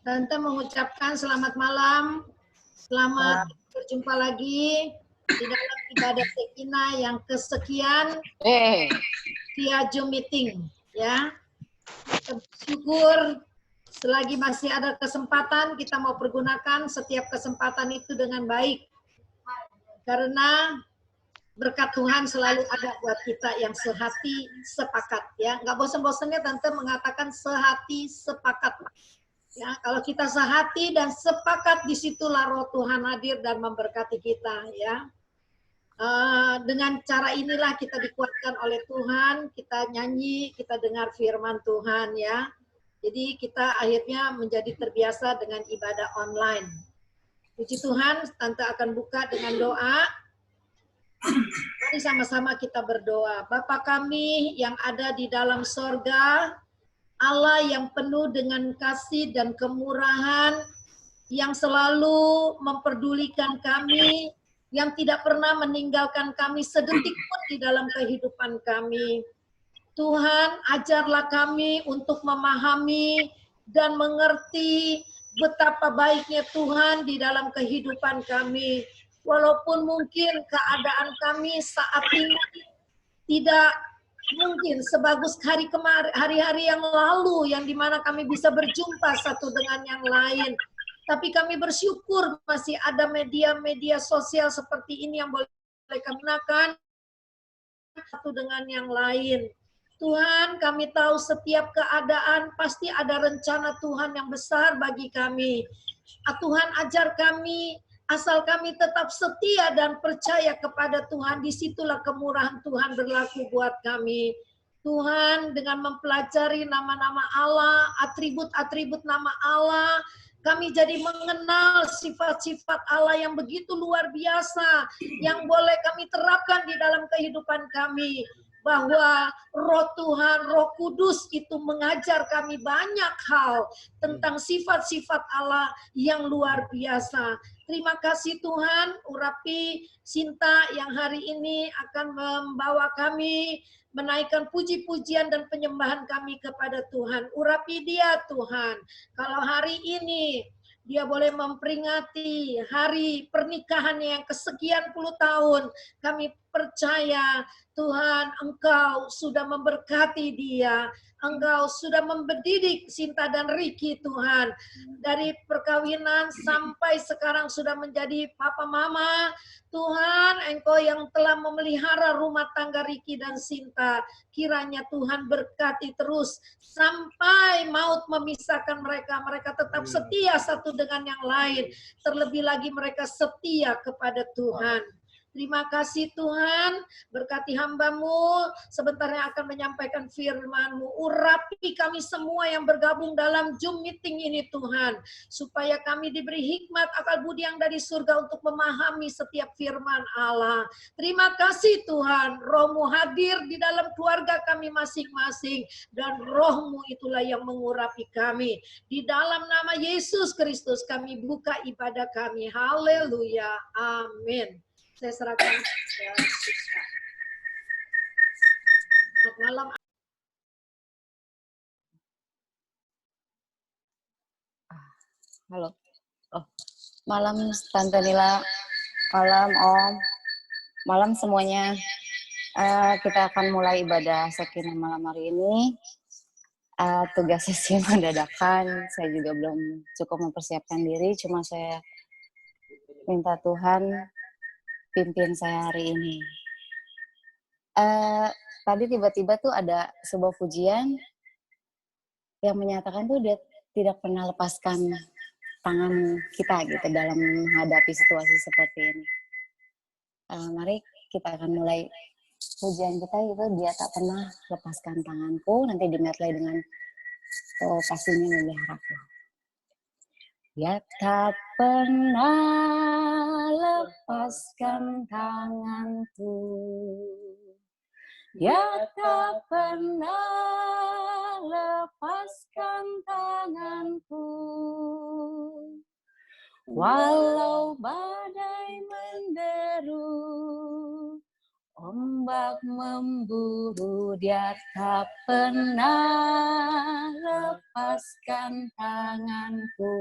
Tante mengucapkan selamat malam, selamat berjumpa lagi di dalam ibadah Sekina yang kesekian via Zoom meeting, ya. Kita bersyukur selagi masih ada kesempatan kita mau pergunakan setiap kesempatan itu dengan baik, karena berkat Tuhan selalu ada buat kita yang sehati sepakat, ya. Nggak bosan-bosannya Tante mengatakan sehati sepakat. Ya, kalau kita sehati dan sepakat, disitulah roh Tuhan hadir dan memberkati kita, ya. Dengan cara inilah kita dikuatkan oleh Tuhan, kita nyanyi, kita dengar firman Tuhan, ya. Jadi kita akhirnya menjadi terbiasa dengan ibadah online. Puji Tuhan, Tante akan buka dengan doa. Mari sama-sama kita berdoa. Bapa kami yang ada di dalam sorga, Allah yang penuh dengan kasih dan kemurahan, yang selalu memperdulikan kami, yang tidak pernah meninggalkan kami sedetik pun di dalam kehidupan kami. Tuhan, ajarlah kami untuk memahami dan mengerti betapa baiknya Tuhan di dalam kehidupan kami. Walaupun mungkin keadaan kami saat ini tidak mungkin sebagus hari-hari yang lalu, yang dimana kami bisa berjumpa satu dengan yang lain. Tapi kami bersyukur masih ada media-media sosial seperti ini yang boleh kami gunakan satu dengan yang lain. Tuhan, kami tahu setiap keadaan pasti ada rencana Tuhan yang besar bagi kami. Tuhan, ajar kami, asal kami tetap setia dan percaya kepada Tuhan, disitulah kemurahan Tuhan berlaku buat kami. Tuhan, dengan mempelajari nama-nama Allah, atribut-atribut nama Allah, kami jadi mengenal sifat-sifat Allah yang begitu luar biasa, yang boleh kami terapkan di dalam kehidupan kami. Bahwa roh Tuhan, roh kudus itu mengajar kami banyak hal tentang sifat-sifat Allah yang luar biasa. Terima kasih Tuhan, urapi Sinta yang hari ini akan membawa kami menaikkan puji-pujian dan penyembahan kami kepada Tuhan. Urapi dia Tuhan. Kalau hari ini dia boleh memperingati hari pernikahannya yang kesekian puluh tahun, kami percaya Tuhan, Engkau sudah memberkati dia. Engkau sudah mendidik Sinta dan Ricky Tuhan. Dari perkawinan sampai sekarang sudah menjadi papa mama. Tuhan, Engkau yang telah memelihara rumah tangga Ricky dan Sinta. Kiranya Tuhan berkati terus sampai maut memisahkan mereka. Mereka tetap setia satu dengan yang lain. Terlebih lagi mereka setia kepada Tuhan. Terima kasih Tuhan, berkati hamba-Mu, sebentar yang akan menyampaikan firman-Mu. Urapi kami semua yang bergabung dalam Zoom meeting ini Tuhan, supaya kami diberi hikmat akal budi yang dari surga untuk memahami setiap firman Allah. Terima kasih Tuhan, Roh-Mu hadir di dalam keluarga kami masing-masing, dan Roh-Mu itulah yang mengurapi kami. Di dalam nama Yesus Kristus kami buka ibadah kami. Haleluya. Amin. Saya serahkan ya, selamat malam. Halo. Oh, malam Tante Nila, malam Om, malam semuanya. Kita akan mulai ibadah Sekina malam hari ini. Tugas sesi mendadakan, saya juga belum cukup mempersiapkan diri, cuma saya minta Tuhan pimpin saya hari ini. Tadi tiba-tiba tuh ada sebuah pujian yang menyatakan tuh dia tidak pernah lepaskan tangan kita gitu dalam menghadapi situasi seperti ini. Mari kita akan mulai pujian kita itu, dia tak pernah lepaskan tanganku, nanti dimedley dengan kasihnya yang harapku. Dia tak pernah lepaskan tanganku, dia tak pernah lepaskan tanganku. Walau badai menderu, Ombak memburu, dia tak pernah lepaskan tanganku.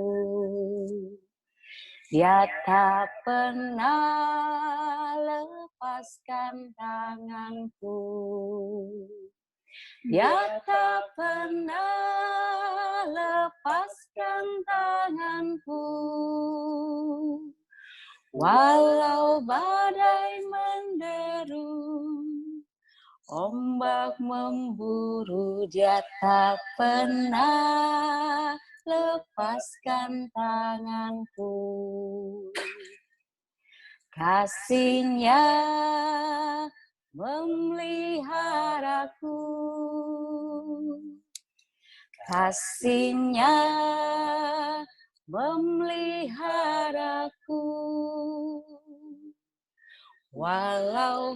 Dia tak pernah lepaskan tanganku. Dia tak pernah lepaskan tanganku. Walau badai menderu, ombak memburu, dia tak pernah lepaskan tanganku. Kasihnya memeliharaku, kasihnya memeliharaku. Walau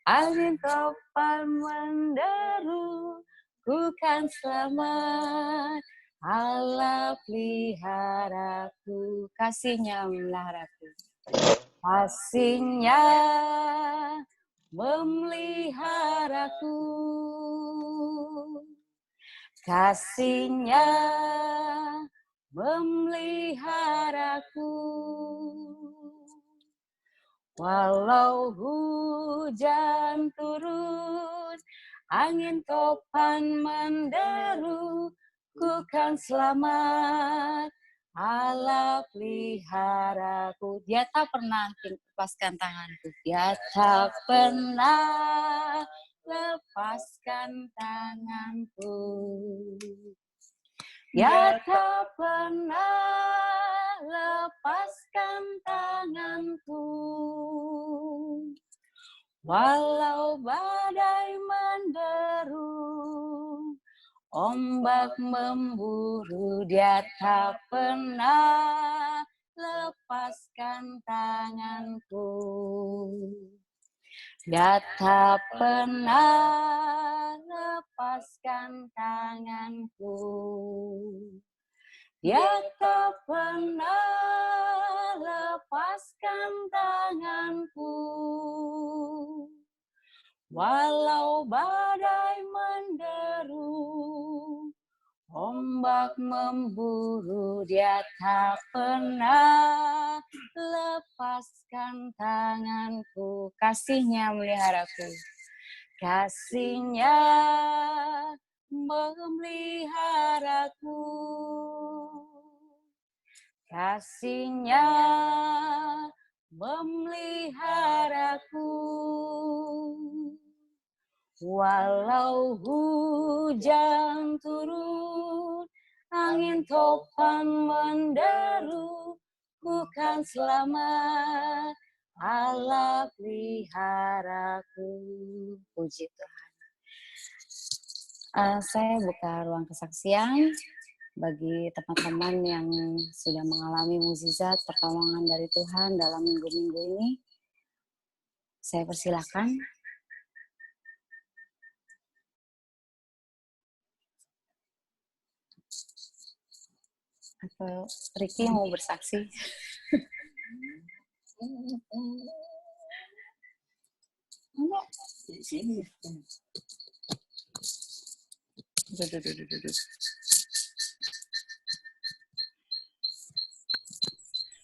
angin topan menderu, ku kan selamat. Allah peliharaku, kasihnya memeliharaku. Kasihnya memeliharaku. Kasihnya memeliharaku. Walau hujan turun, angin topan menderu, ku kan selamat. Allah peliharaku. Dia tak pernah lepaskan tanganku. Dia tak pernah lepaskan tanganku. Dia tak pernah lepaskan tanganku. Walau badai menderu, ombak memburu, dia tak pernah lepaskan tanganku. Dia tak pernah lepaskan tanganku. Dia tak pernah lepaskan tanganku. Walau badai menderu, ombak memburu, dia tak pernah lepaskan tanganku. Kasihnya memeliharaku. Kasihnya memeliharaku. Kasihnya memeliharaku. Walau hujan turun, angin topan menderu, ku kan selamat. Allah peliharaku. Puji Tuhan. Saya buka ruang kesaksian bagi teman-teman yang sudah mengalami mukjizat pertolongan dari Tuhan dalam minggu-minggu ini. Saya persilakan. Atau Ricky mau bersaksi? Enggak. Di sini.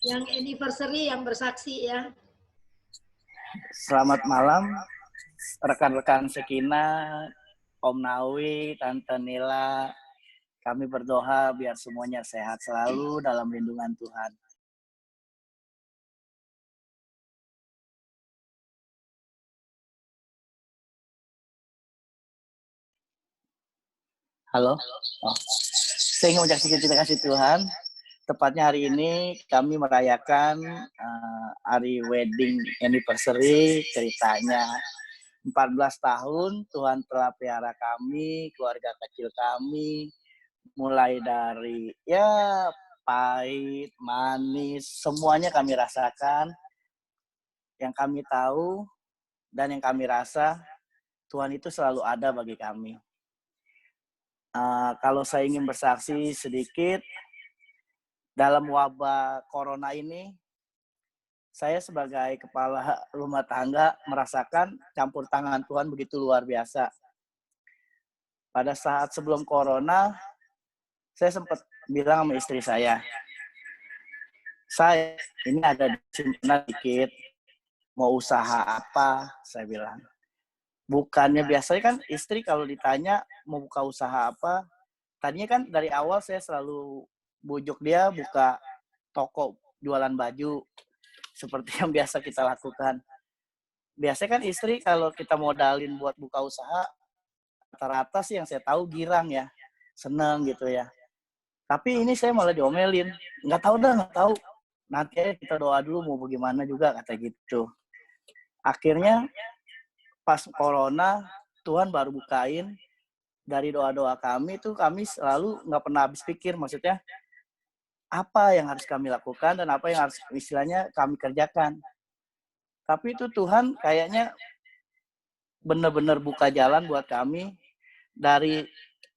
Yang anniversary yang bersaksi ya. Selamat malam rekan-rekan Sekina, Om Nawi, Tante Nila. Kami berdoa biar semuanya sehat selalu dalam lindungan Tuhan. Halo? Oh. Saya ingin menyaksikan terima kasih Tuhan. Tepatnya hari ini kami merayakan hari wedding anniversary. Ceritanya 14 tahun Tuhan telah pelihara kami, keluarga kecil kami, mulai dari ya pahit, manis, semuanya kami rasakan. Yang kami tahu dan yang kami rasa, Tuhan itu selalu ada bagi kami. Kalau saya ingin bersaksi sedikit, dalam wabah corona ini, saya sebagai kepala rumah tangga merasakan campur tangan Tuhan begitu luar biasa. Pada saat sebelum corona, saya sempat bilang sama istri saya ini ada simpanan dikit, mau usaha apa, saya bilang. Bukannya biasanya kan istri kalau ditanya mau buka usaha apa, tadinya kan dari awal saya selalu bujuk dia buka toko jualan baju, seperti yang biasa kita lakukan. Biasanya kan istri kalau kita modalin buat buka usaha, rata-rata sih yang saya tahu girang ya, seneng gitu ya. Tapi ini saya malah diomelin, nggak tahu. Nanti aja kita doa dulu mau bagaimana juga, kata gitu. Akhirnya pas corona, Tuhan baru bukain. Dari doa-doa kami tuh kami selalu nggak pernah habis pikir, maksudnya apa yang harus kami lakukan dan apa yang harus istilahnya kami kerjakan. Tapi itu Tuhan kayaknya benar-benar buka jalan buat kami. Dari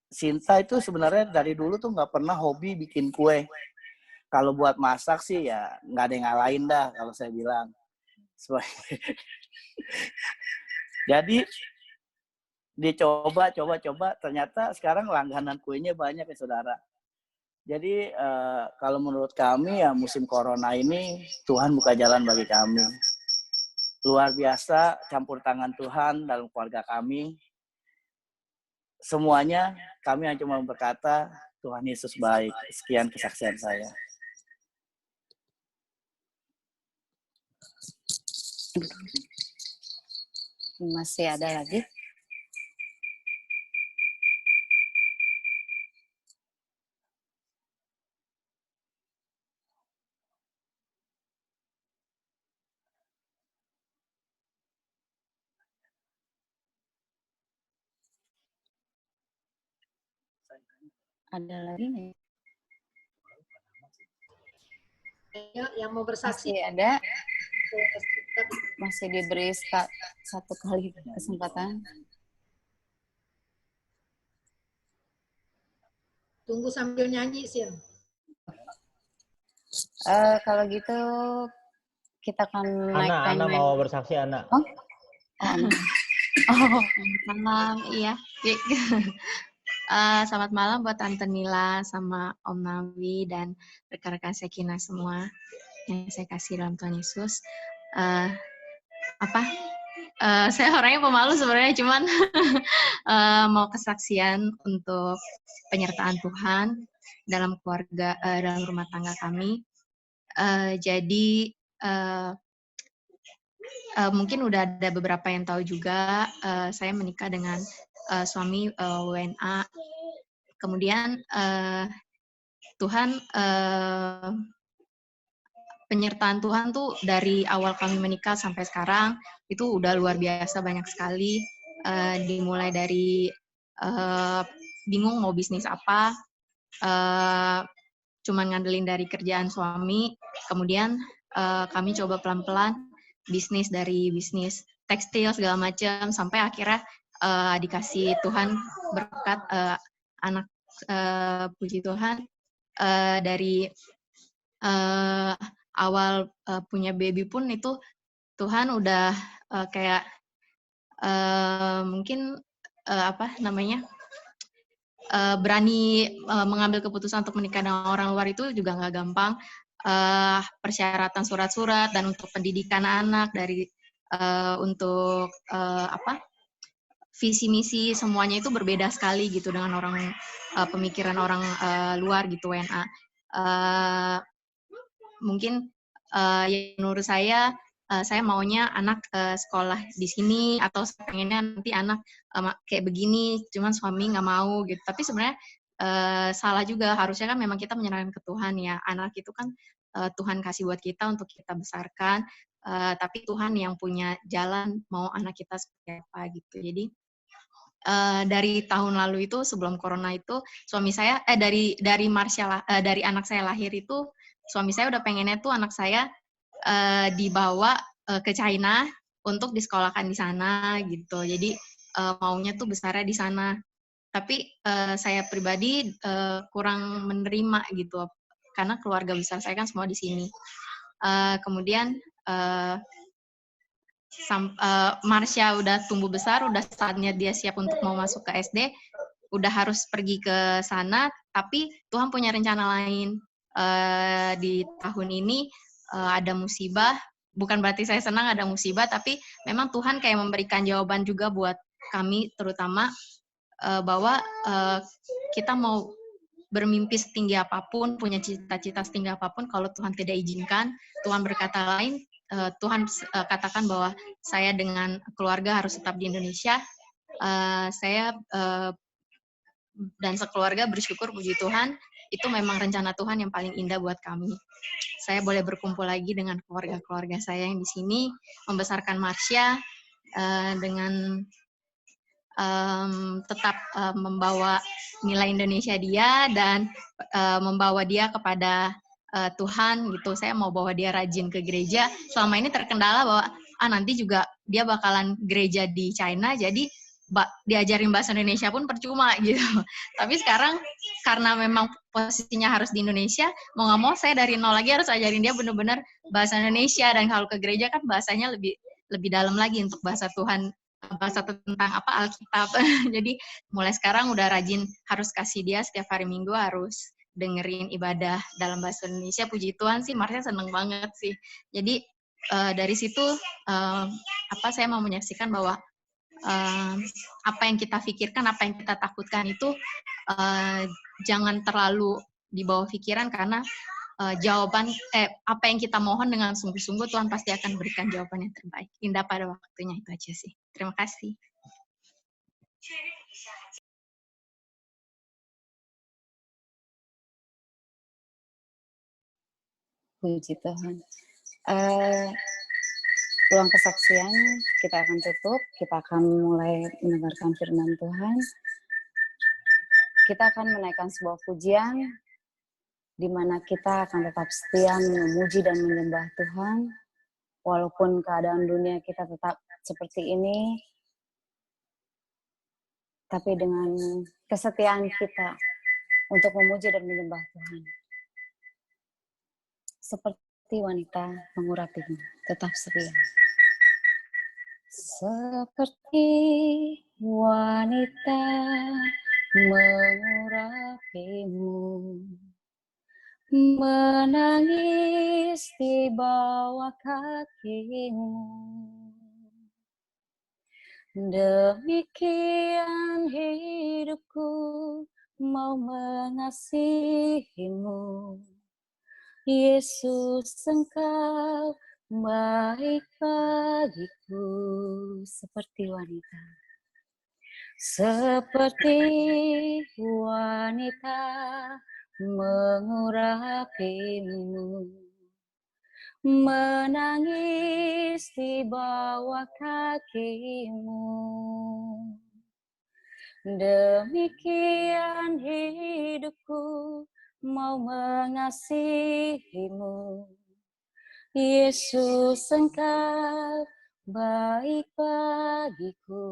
Sinta itu sebenarnya dari dulu tuh nggak pernah hobi bikin kue. Kalau buat masak sih ya nggak ada yang ngalahin dah kalau saya bilang. Jadi dicoba, ternyata sekarang langganan kuenya banyak ya saudara. Jadi kalau menurut kami ya musim corona ini Tuhan buka jalan bagi kami. Luar biasa campur tangan Tuhan dalam keluarga kami. Semuanya kami hanya cuma berkata Tuhan Yesus baik. Sekian kesaksian saya. Masih ada lagi? Ada lagi nih? Ya, yang mau bersaksi. Masih ada? Masih diberi satu kali kesempatan. Tunggu sambil nyanyi, Sin. Kalau gitu kita akan naik Ana mau bersaksi, Ana. Oh, Ana. Oh, malam, iya. Selamat malam buat Tante Nila sama Om Nawi dan rekan-rekan Sekina semua yang saya kasih dalam Tuhan Yesus. Saya orangnya pemalu sebenarnya, cuman mau kesaksian untuk penyertaan Tuhan dalam keluarga, dalam rumah tangga kami. Jadi mungkin udah ada beberapa yang tahu juga, saya menikah dengan suami WNA. Kemudian Tuhan, penyertaan Tuhan tuh dari awal kami menikah sampai sekarang itu udah luar biasa banyak sekali. Dimulai dari bingung mau bisnis apa, cuman ngandelin dari kerjaan suami. Kemudian kami coba pelan-pelan bisnis dari bisnis tekstil segala macam sampai akhirnya dikasih Tuhan berkat anak, puji Tuhan, dari awal punya baby pun itu Tuhan udah kayak mungkin berani mengambil keputusan untuk menikah dengan orang luar itu juga nggak gampang. Persyaratan surat-surat dan untuk pendidikan anak dari untuk visi misi semuanya itu berbeda sekali gitu dengan orang pemikiran orang luar gitu WNA. Mungkin menurut saya maunya anak sekolah di sini atau pengennya nanti anak kayak begini, cuman suami nggak mau gitu. Tapi sebenarnya salah juga, harusnya kan memang kita menyerahkan ke Tuhan ya. Anak itu kan Tuhan kasih buat kita untuk kita besarkan, tapi Tuhan yang punya jalan mau anak kita seperti apa gitu. Jadi dari tahun lalu itu sebelum corona itu suami saya dari anak saya lahir itu suami saya udah pengennya tuh anak saya dibawa ke China untuk disekolahkan di sana gitu. Jadi maunya tuh besarnya di sana. Tapi saya pribadi kurang menerima gitu karena keluarga besar saya kan semua di sini. Kemudian Marsha udah tumbuh besar, udah saatnya dia siap untuk mau masuk ke SD, udah harus pergi ke sana, tapi Tuhan punya rencana lain. Di tahun ini ada musibah, bukan berarti saya senang ada musibah, tapi memang Tuhan kayak memberikan jawaban juga buat kami, terutama bahwa kita mau bermimpi setinggi apapun, punya cita-cita setinggi apapun, kalau Tuhan tidak izinkan, Tuhan berkata lain, Tuhan katakan bahwa saya dengan keluarga harus tetap di Indonesia. Saya dan sekeluarga bersyukur, puji Tuhan, itu memang rencana Tuhan yang paling indah buat kami. Saya boleh berkumpul lagi dengan keluarga-keluarga saya yang di sini, membesarkan Marsha dengan tetap membawa nilai Indonesia dia dan membawa dia kepada Tuhan gitu. Saya mau bawa dia rajin ke gereja. Selama ini terkendala bahwa nanti juga dia bakalan gereja di China, jadi diajarin bahasa Indonesia pun percuma gitu. Tapi sekarang karena memang posisinya harus di Indonesia, mau nggak mau saya dari nol lagi harus ajarin dia benar-benar bahasa Indonesia, dan kalau ke gereja kan bahasanya lebih dalam lagi untuk bahasa Tuhan, bahasa tentang Alkitab. Jadi mulai sekarang udah rajin harus kasih dia setiap hari Minggu harus dengerin ibadah dalam bahasa Indonesia. Puji Tuhan sih, Marsha seneng banget sih. Jadi dari situ saya mau menyaksikan bahwa apa yang kita pikirkan, apa yang kita takutkan itu jangan terlalu dibawa pikiran, karena jawaban apa yang kita mohon dengan sungguh-sungguh, Tuhan pasti akan berikan jawaban yang terbaik, indah pada waktunya. Itu aja sih. Terima kasih. Puji Tuhan. Ruang kesaksian kita akan tutup, kita akan mulai mendengarkan firman Tuhan. Kita akan menaikkan sebuah pujian, di mana kita akan tetap setia memuji dan menyembah Tuhan, walaupun keadaan dunia kita tetap seperti ini, tapi dengan kesetiaan kita untuk memuji dan menyembah Tuhan. Seperti wanita mengurapimu, tetap setia. Seperti wanita mengurapimu, menangis di bawah kakimu. Demikian hidupku mau mengasihimu. Yesus, Engkau baik bagiku. Seperti wanita. Seperti wanita mengurapimu, menangis di bawah kakimu. Demikian hidupku mau mengasihimu. Yesus, Engkau baik bagiku.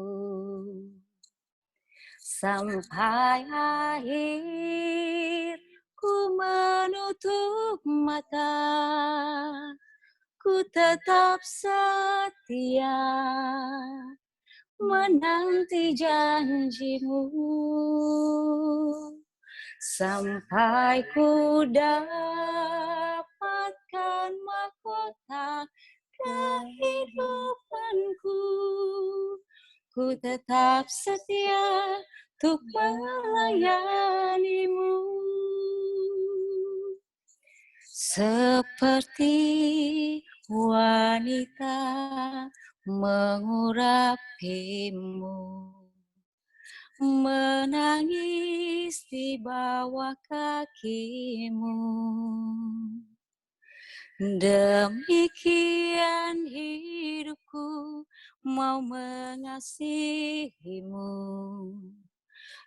Sampai akhir ku menutup mata, ku tetap setia menanti janjimu. Sampai ku dapatkan mahkota kehidupanku, ku tetap setia untuk melayanimu. Seperti wanita mengurapimu, menangis di bawah kakimu. Demikian hidupku mau mengasihimu.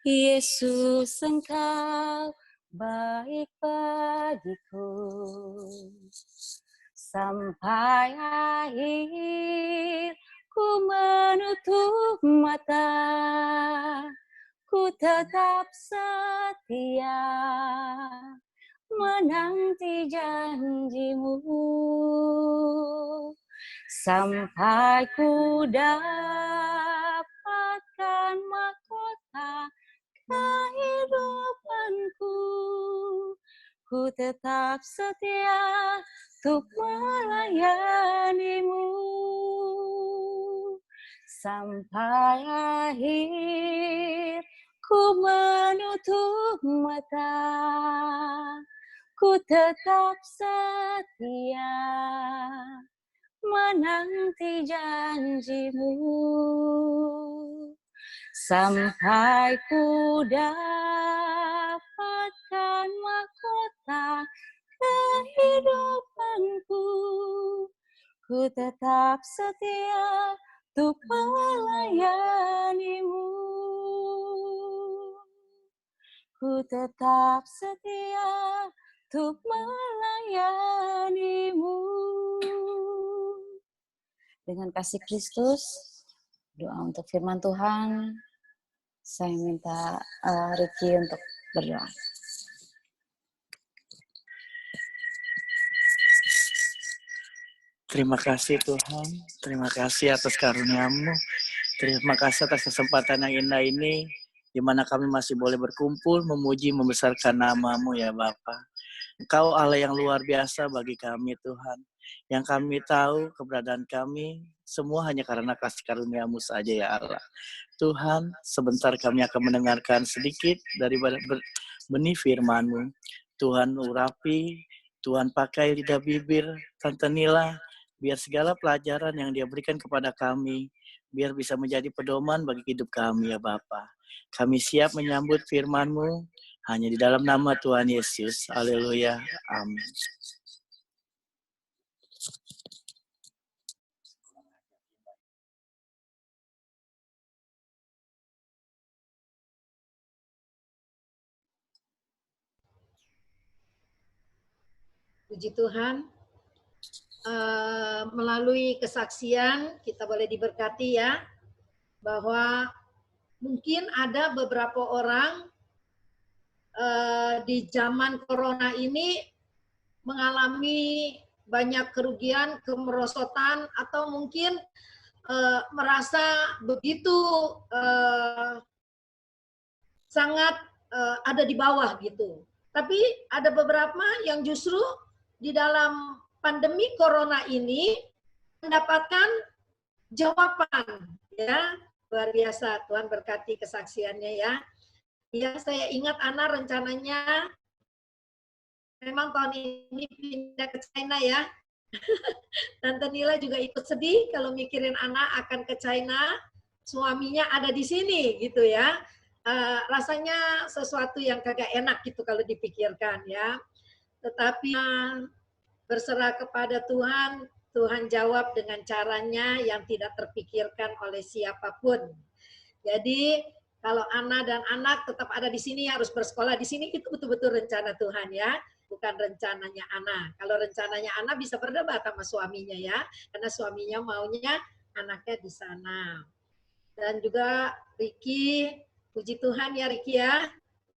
Yesus, Engkau baik bagiku. Sampai akhir ku menutup mata, ku tetap setia menanti janjimu. sampai ku dapatkan mahkota kehidupanku. Ku tetap setia untuk melayanimu sampai akhir. Ku menutup mata, ku tetap setia menanti janjimu sampai ku dapatkan mahkota kehidupanku. Ku tetap setia untuk melayanimu. Ku tetap setia untuk melayanimu. Dengan kasih Kristus, doa untuk firman Tuhan, saya minta Ricky untuk berdoa. Terima kasih Tuhan, terima kasih atas karunia-Mu, terima kasih atas kesempatan yang indah ini, di mana kami masih boleh berkumpul, memuji, membesarkan nama-Mu ya Bapa. Engkau Allah yang luar biasa bagi kami Tuhan. Yang kami tahu keberadaan kami semua hanya karena kasih karunia-Mu saja ya Allah. Tuhan, sebentar kami akan mendengarkan sedikit daripada benih firman-Mu. Tuhan urapi, Tuhan pakai lidah bibir Tante Nila, biar segala pelajaran yang dia berikan kepada kami, biar bisa menjadi pedoman bagi hidup kami ya Bapa. Kami siap menyambut firman-Mu, hanya di dalam nama Tuhan Yesus. Haleluya. Amin. Puji Tuhan. Melalui kesaksian kita boleh diberkati ya, bahwa mungkin ada beberapa orang di zaman corona ini mengalami banyak kerugian, kemerosotan, atau mungkin merasa begitu sangat ada di bawah gitu. Tapi ada beberapa yang justru di dalam pandemi corona ini mendapatkan jawaban ya. Luar biasa, Tuhan berkati kesaksiannya ya. Ya, saya ingat Ana rencananya memang tahun ini pindah ke China ya. Tante Nila juga ikut sedih kalau mikirin Ana akan ke China, suaminya ada di sini gitu ya. Rasanya sesuatu yang kagak enak gitu kalau dipikirkan ya. Tetapi berserah kepada Tuhan, Tuhan jawab dengan caranya yang tidak terpikirkan oleh siapapun. Jadi kalau Ana dan anak tetap ada di sini, harus bersekolah di sini, itu betul-betul rencana Tuhan ya, bukan rencananya Ana. Kalau rencananya Ana bisa berdebat sama suaminya ya, karena suaminya maunya anaknya di sana. Dan juga Ricky, puji Tuhan ya Ricky ya,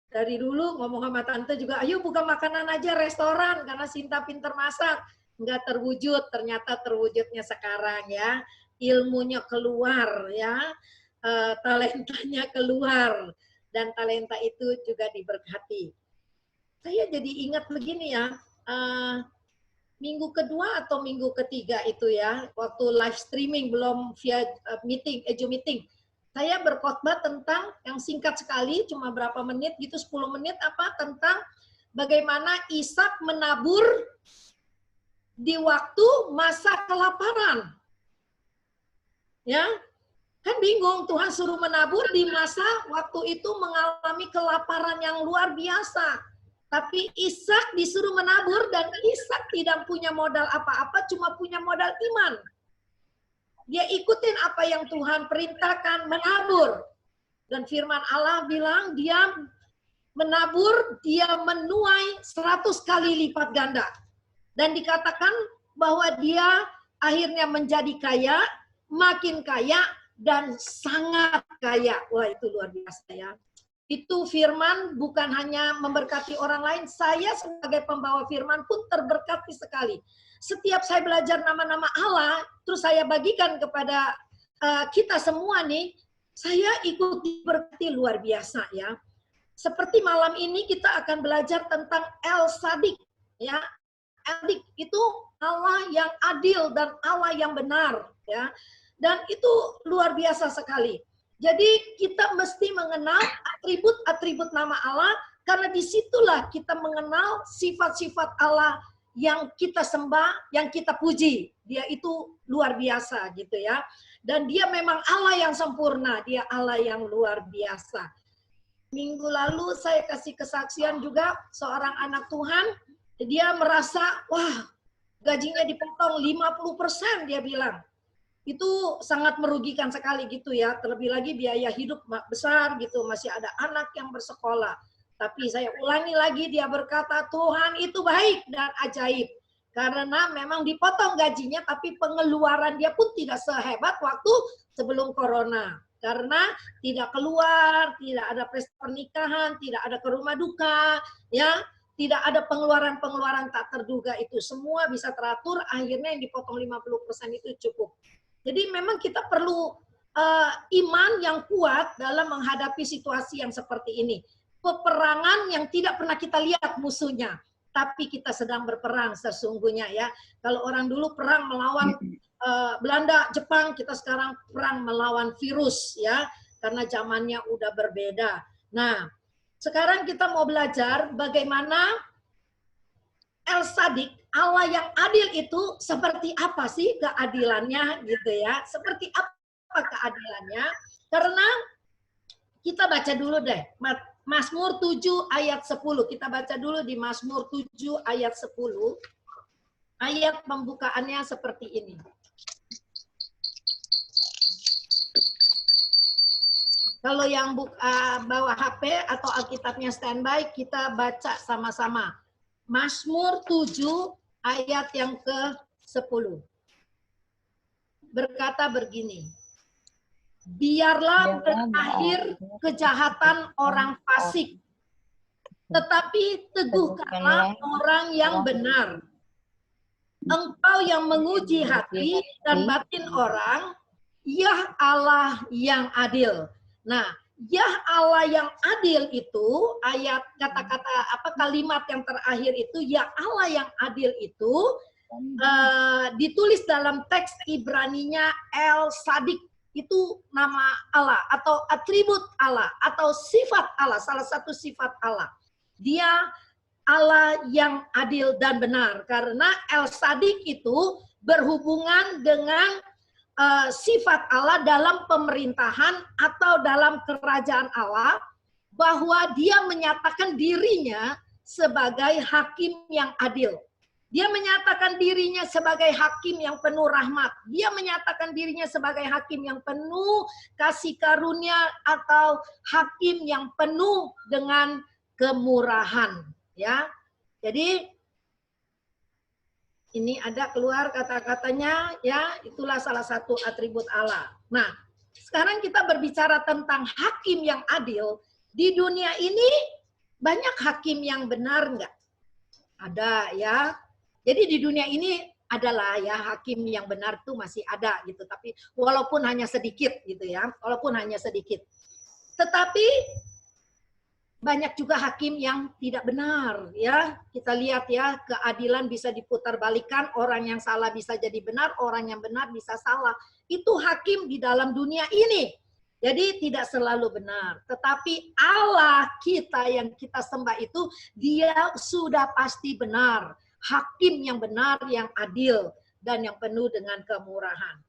dari dulu ngomong sama tante juga, ayo buka makanan aja restoran, karena Sinta pinter masak. Nggak terwujud, ternyata terwujudnya sekarang ya. Ilmunya keluar ya, talentanya keluar. Dan talenta itu juga diberkati. Saya jadi ingat begini ya, minggu kedua atau minggu ketiga itu ya, waktu live streaming belum via meeting, Zoom meeting. Saya berkhotbah tentang yang singkat sekali, cuma berapa menit gitu, 10 menit apa, tentang bagaimana Ishak menabur di waktu masa kelaparan. Ya, kan bingung, Tuhan suruh menabur di masa waktu itu mengalami kelaparan yang luar biasa. Tapi Ishak disuruh menabur dan Ishak tidak punya modal apa-apa, cuma punya modal iman. Dia ikutin apa yang Tuhan perintahkan, menabur. Dan firman Allah bilang dia menabur, dia menuai 100 kali lipat ganda. Dan dikatakan bahwa dia akhirnya menjadi kaya, makin kaya, dan sangat kaya. Wah, itu luar biasa ya. Itu firman bukan hanya memberkati orang lain, saya sebagai pembawa firman pun terberkati sekali. Setiap saya belajar nama-nama Allah, terus saya bagikan kepada kita semua nih, saya ikut diberkati luar biasa ya. Seperti malam ini kita akan belajar tentang El Sadik ya. El itu Allah yang adil dan Allah yang benar ya. Dan itu luar biasa sekali. Jadi kita mesti mengenal atribut-atribut nama Allah, karena disitulah kita mengenal sifat-sifat Allah yang kita sembah, yang kita puji. Dia itu luar biasa gitu ya. Dan dia memang Allah yang sempurna, dia Allah yang luar biasa. Minggu lalu saya kasih kesaksian juga seorang anak Tuhan, dia merasa, wah gajinya dipotong 50%, dia bilang. Itu sangat merugikan sekali gitu ya, terlebih lagi biaya hidup besar gitu, masih ada anak yang bersekolah. Tapi saya ulangi lagi, dia berkata Tuhan itu baik dan ajaib. Karena memang dipotong gajinya, tapi pengeluaran dia pun tidak sehebat waktu sebelum corona. Karena tidak keluar, tidak ada pesta pernikahan, tidak ada ke rumah duka, ya, tidak ada pengeluaran-pengeluaran tak terduga itu. Semua bisa teratur, akhirnya yang dipotong 50% itu cukup. Jadi memang kita perlu iman yang kuat dalam menghadapi situasi yang seperti ini. Peperangan yang tidak pernah kita lihat musuhnya, tapi kita sedang berperang sesungguhnya ya. Kalau orang dulu perang melawan Belanda, Jepang, kita sekarang perang melawan virus ya, karena zamannya udah berbeda. Nah, sekarang kita mau belajar bagaimana El Sadik, Allah yang adil itu seperti apa sih keadilannya gitu ya. Seperti apa keadilannya? Karena kita baca dulu deh. Mazmur 7 ayat 10. Kita baca dulu di Mazmur 7 ayat 10. Ayat pembukaannya seperti ini. Kalau yang bawa HP atau Alkitabnya standby, kita baca sama-sama. Mazmur 7 ayat yang ke-10. Berkata begini. Biarlah berakhir kejahatan orang fasik, tetapi teguhkanlah orang yang benar. Engkau yang menguji hati dan batin orang, Yah Allah yang adil. Nah, Yah Allah yang adil itu, ayat kata-kata kalimat yang terakhir itu, Yah Allah yang adil itu ditulis dalam teks Ibraninya El Sadik. Itu nama Allah atau atribut Allah atau sifat Allah, salah satu sifat Allah. Dia Allah yang adil dan benar, karena El Sadik itu berhubungan dengan sifat Allah dalam pemerintahan atau dalam kerajaan Allah, bahwa dia menyatakan dirinya sebagai hakim yang adil. Dia menyatakan dirinya sebagai hakim yang penuh rahmat. Dia menyatakan dirinya sebagai hakim yang penuh kasih karunia atau hakim yang penuh dengan kemurahan. Ya, jadi ini ada keluar kata-katanya, ya, itulah salah satu atribut Allah. Nah, sekarang kita berbicara tentang hakim yang adil. Di dunia ini banyak hakim yang benar enggak? Ada ya. Jadi di dunia ini adalah ya hakim yang benar tuh masih ada gitu. Tapi walaupun hanya sedikit gitu ya. Walaupun hanya sedikit. Tetapi banyak juga hakim yang tidak benar ya. Kita lihat ya, keadilan bisa diputarbalikkan, orang yang salah bisa jadi benar, orang yang benar bisa salah. Itu hakim di dalam dunia ini. Jadi tidak selalu benar. Tetapi Allah kita yang kita sembah itu, dia sudah pasti benar. Hakim yang benar, yang adil, dan yang penuh dengan kemurahan.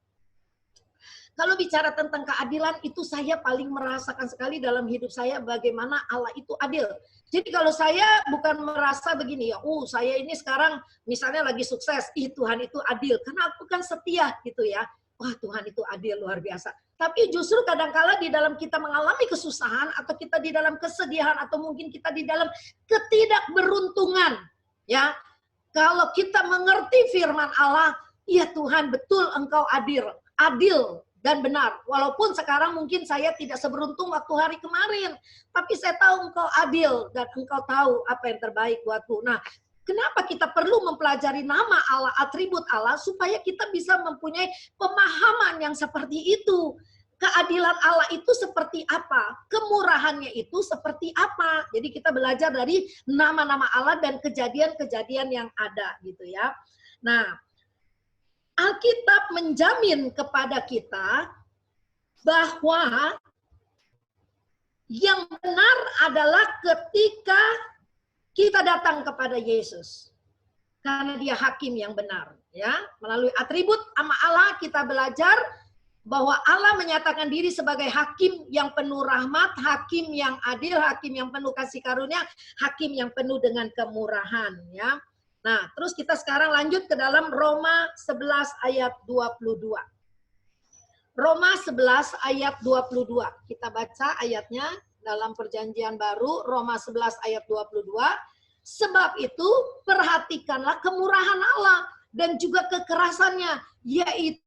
Kalau bicara tentang keadilan, itu saya paling merasakan sekali dalam hidup saya bagaimana Allah itu adil. Jadi kalau saya bukan merasa begini ya, saya ini sekarang misalnya lagi sukses, Tuhan itu adil, karena aku kan setia gitu ya. Wah, Tuhan itu adil luar biasa. Tapi justru kadangkala di dalam kita mengalami kesusahan, atau kita di dalam kesedihan, atau mungkin kita di dalam ketidakberuntungan, ya. Kalau kita mengerti firman Allah, ya Tuhan betul Engkau adil dan benar. Walaupun sekarang mungkin saya tidak seberuntung waktu hari kemarin, tapi saya tahu Engkau adil dan Engkau tahu apa yang terbaik buatku. Nah, kenapa kita perlu mempelajari nama Allah, atribut Allah, supaya kita bisa mempunyai pemahaman yang seperti itu. Keadilan Allah itu seperti apa? Kemurahannya itu seperti apa? Jadi kita belajar dari nama-nama Allah dan kejadian-kejadian yang ada gitu ya. Nah, Alkitab menjamin kepada kita bahwa yang benar adalah ketika kita datang kepada Yesus. Karena dia hakim yang benar, ya. Melalui atribut nama Allah kita belajar bahwa Allah menyatakan diri sebagai hakim yang penuh rahmat, hakim yang adil, hakim yang penuh kasih karunia, hakim yang penuh dengan kemurahan, ya. Nah, terus kita sekarang lanjut ke dalam Roma 11 ayat 22. Roma 11 ayat 22. Kita baca ayatnya dalam Perjanjian Baru, Roma 11 ayat 22. Sebab itu perhatikanlah kemurahan Allah dan juga kekerasannya, yaitu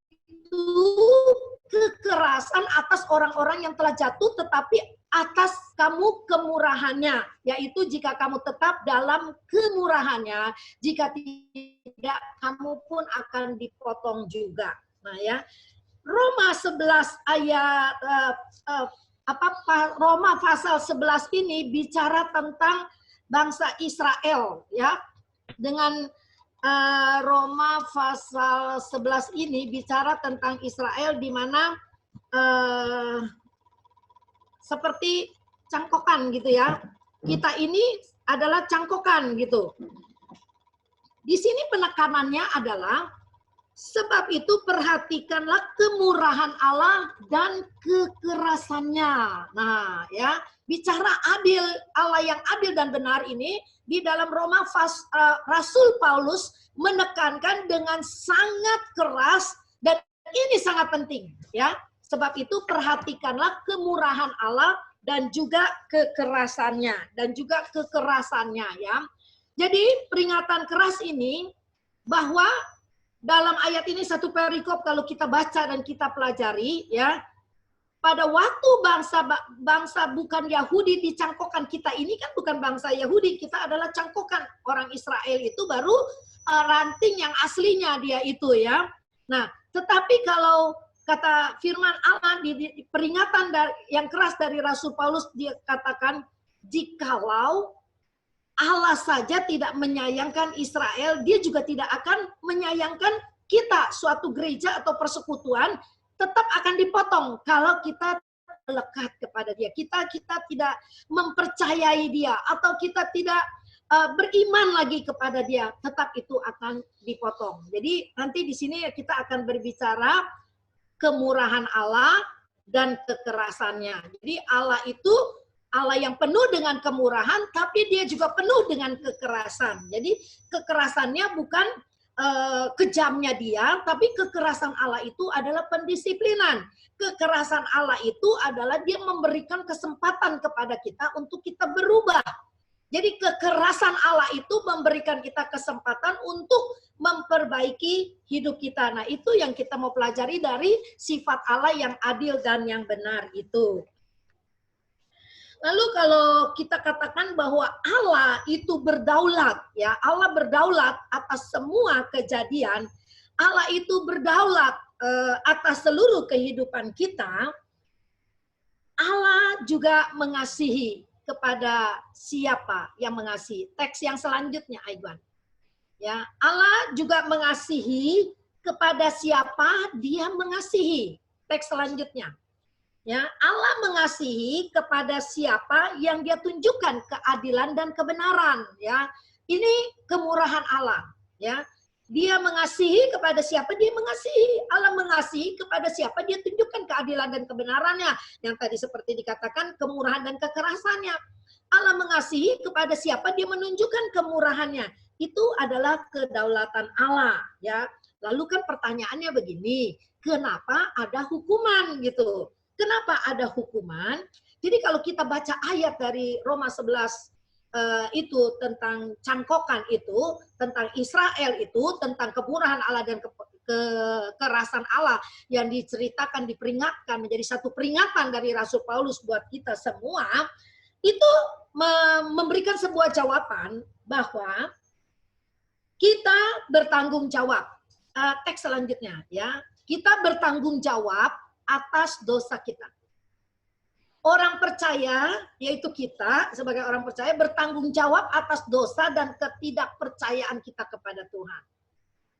kekerasan atas orang-orang yang telah jatuh, tetapi atas kamu kemurahannya, yaitu jika kamu tetap dalam kemurahannya, jika tidak kamu pun akan dipotong juga. Nah ya, Roma 11 ayat Roma pasal 11 ini bicara tentang bangsa Israel, ya. Dengan Roma pasal 11 ini bicara tentang Israel, di mana seperti cangkokan gitu ya. Kita ini adalah cangkokan gitu. Di sini penekanannya adalah sebab itu perhatikanlah kemurahan Allah dan kekerasannya. Nah, ya, bicara adil, Allah yang adil dan benar ini di dalam Roma Rasul Paulus menekankan dengan sangat keras, dan ini sangat penting, ya. Sebab itu perhatikanlah kemurahan Allah dan juga kekerasannya, ya. Jadi peringatan keras ini bahwa dalam ayat ini satu perikop kalau kita baca dan kita pelajari, ya, pada waktu bangsa bukan Yahudi dicangkokkan, kita ini kan bukan bangsa Yahudi, kita adalah cangkokan. Orang Israel itu baru ranting yang aslinya dia itu, ya. Nah, tetapi kalau kata firman Allah di peringatan yang keras dari Rasul Paulus, dia katakan jikalau Allah saja tidak menyayangkan Israel, dia juga tidak akan menyayangkan kita. Suatu gereja atau persekutuan tetap akan dipotong kalau kita lekat kepada dia. Kita tidak mempercayai dia, atau kita tidak beriman lagi kepada dia, tetap itu akan dipotong. Jadi nanti di sini kita akan berbicara kemurahan Allah dan kekerasannya. Jadi Allah itu Allah yang penuh dengan kemurahan, tapi dia juga penuh dengan kekerasan. Jadi kekerasannya bukan kejamnya dia, tapi kekerasan Allah itu adalah pendisiplinan. Kekerasan Allah itu adalah dia memberikan kesempatan kepada kita untuk kita berubah. Jadi kekerasan Allah itu memberikan kita kesempatan untuk memperbaiki hidup kita. Nah, itu yang kita mau pelajari dari sifat Allah yang adil dan yang benar itu. Lalu kalau kita katakan bahwa Allah itu berdaulat, ya, Allah berdaulat atas semua kejadian, Allah itu berdaulat atas seluruh kehidupan kita, Allah juga mengasihi kepada siapa yang mengasihi. Teks yang selanjutnya, Aigwan. Ya, Allah juga mengasihi kepada siapa dia mengasihi. Teks selanjutnya. Ya, Allah mengasihi kepada siapa yang dia tunjukkan keadilan dan kebenaran, ya. Ini kemurahan Allah, ya. Dia mengasihi kepada siapa dia mengasihi. Allah mengasihi kepada siapa dia tunjukkan keadilan dan kebenarannya. Yang tadi seperti dikatakan kemurahan dan kekerasannya. Allah mengasihi kepada siapa dia menunjukkan kemurahannya. Itu adalah kedaulatan Allah, ya. Lalu kan pertanyaannya begini, kenapa ada hukuman gitu? Kenapa ada hukuman? Jadi kalau kita baca ayat dari Roma 11 itu tentang cangkokan itu, tentang Israel itu, tentang kemurahan Allah dan kekerasan Allah yang diceritakan, diperingatkan, menjadi satu peringatan dari Rasul Paulus buat kita semua, itu memberikan sebuah jawaban bahwa kita bertanggung jawab. Teks selanjutnya ya, kita bertanggung jawab atas dosa kita. Orang percaya, yaitu kita sebagai orang percaya, bertanggung jawab atas dosa dan ketidakpercayaan kita kepada Tuhan.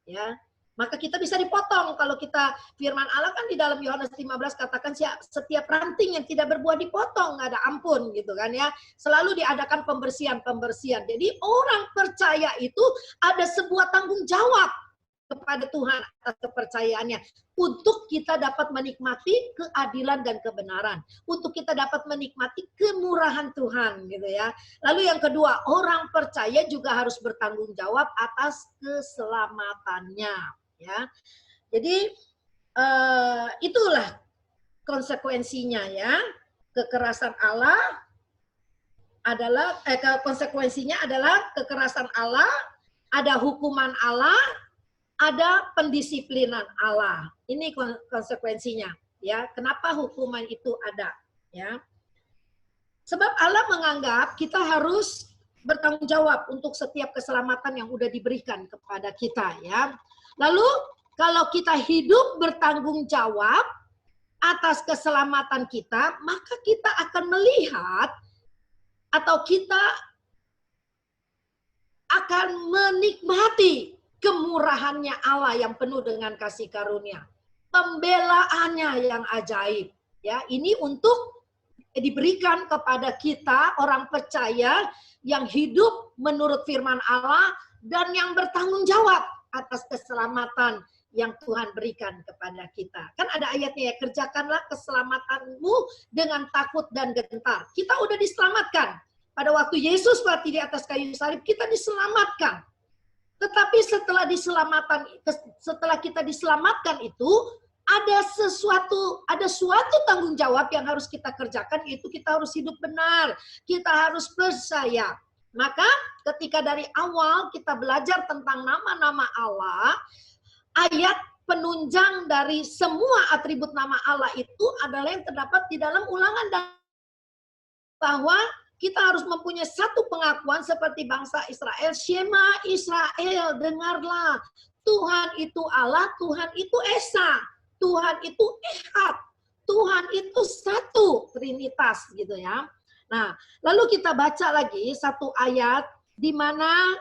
Ya, maka kita bisa dipotong. Kalau kita, firman Allah kan di dalam Yohanes 15 katakan setiap ranting yang tidak berbuah dipotong, nggak ada ampun gitu kan ya. Selalu diadakan pembersihan. Jadi orang percaya itu ada sebuah tanggung jawab kepada Tuhan atas kepercayaannya, untuk kita dapat menikmati keadilan dan kebenaran, untuk kita dapat menikmati kemurahan Tuhan gitu ya. Lalu yang kedua, orang percaya juga harus bertanggung jawab atas keselamatannya ya. Jadi itulah konsekuensinya ya. Kekerasan Allah adalah konsekuensinya adalah kekerasan Allah, ada hukuman Allah, ada pendisiplinan Allah. Ini konsekuensinya ya. Kenapa hukuman itu ada ya? Sebab Allah menganggap kita harus bertanggung jawab untuk setiap keselamatan yang udah diberikan kepada kita ya. Lalu kalau kita hidup bertanggung jawab atas keselamatan kita, maka kita akan melihat atau kita akan menikmati kemurahannya Allah yang penuh dengan kasih karunia, pembelaannya yang ajaib. Ya, ini untuk diberikan kepada kita orang percaya yang hidup menurut firman Allah dan yang bertanggung jawab atas keselamatan yang Tuhan berikan kepada kita. Kan ada ayatnya ya, kerjakanlah keselamatanmu dengan takut dan gentar. Kita udah diselamatkan. Pada waktu Yesus mati di atas kayu salib, kita diselamatkan. Tetapi setelah kita diselamatkan itu ada suatu tanggung jawab yang harus kita kerjakan, yaitu kita harus hidup benar, kita harus percaya. Maka ketika dari awal kita belajar tentang nama-nama Allah, ayat penunjang dari semua atribut nama Allah itu adalah yang terdapat di dalam Ulangan, dan bahwa kita harus mempunyai satu pengakuan seperti bangsa Israel. Shema Israel, dengarlah. Tuhan itu Allah, Tuhan itu Esa, Tuhan itu Ehad, Tuhan itu satu, Trinitas gitu ya. Nah, lalu kita baca lagi satu ayat di mana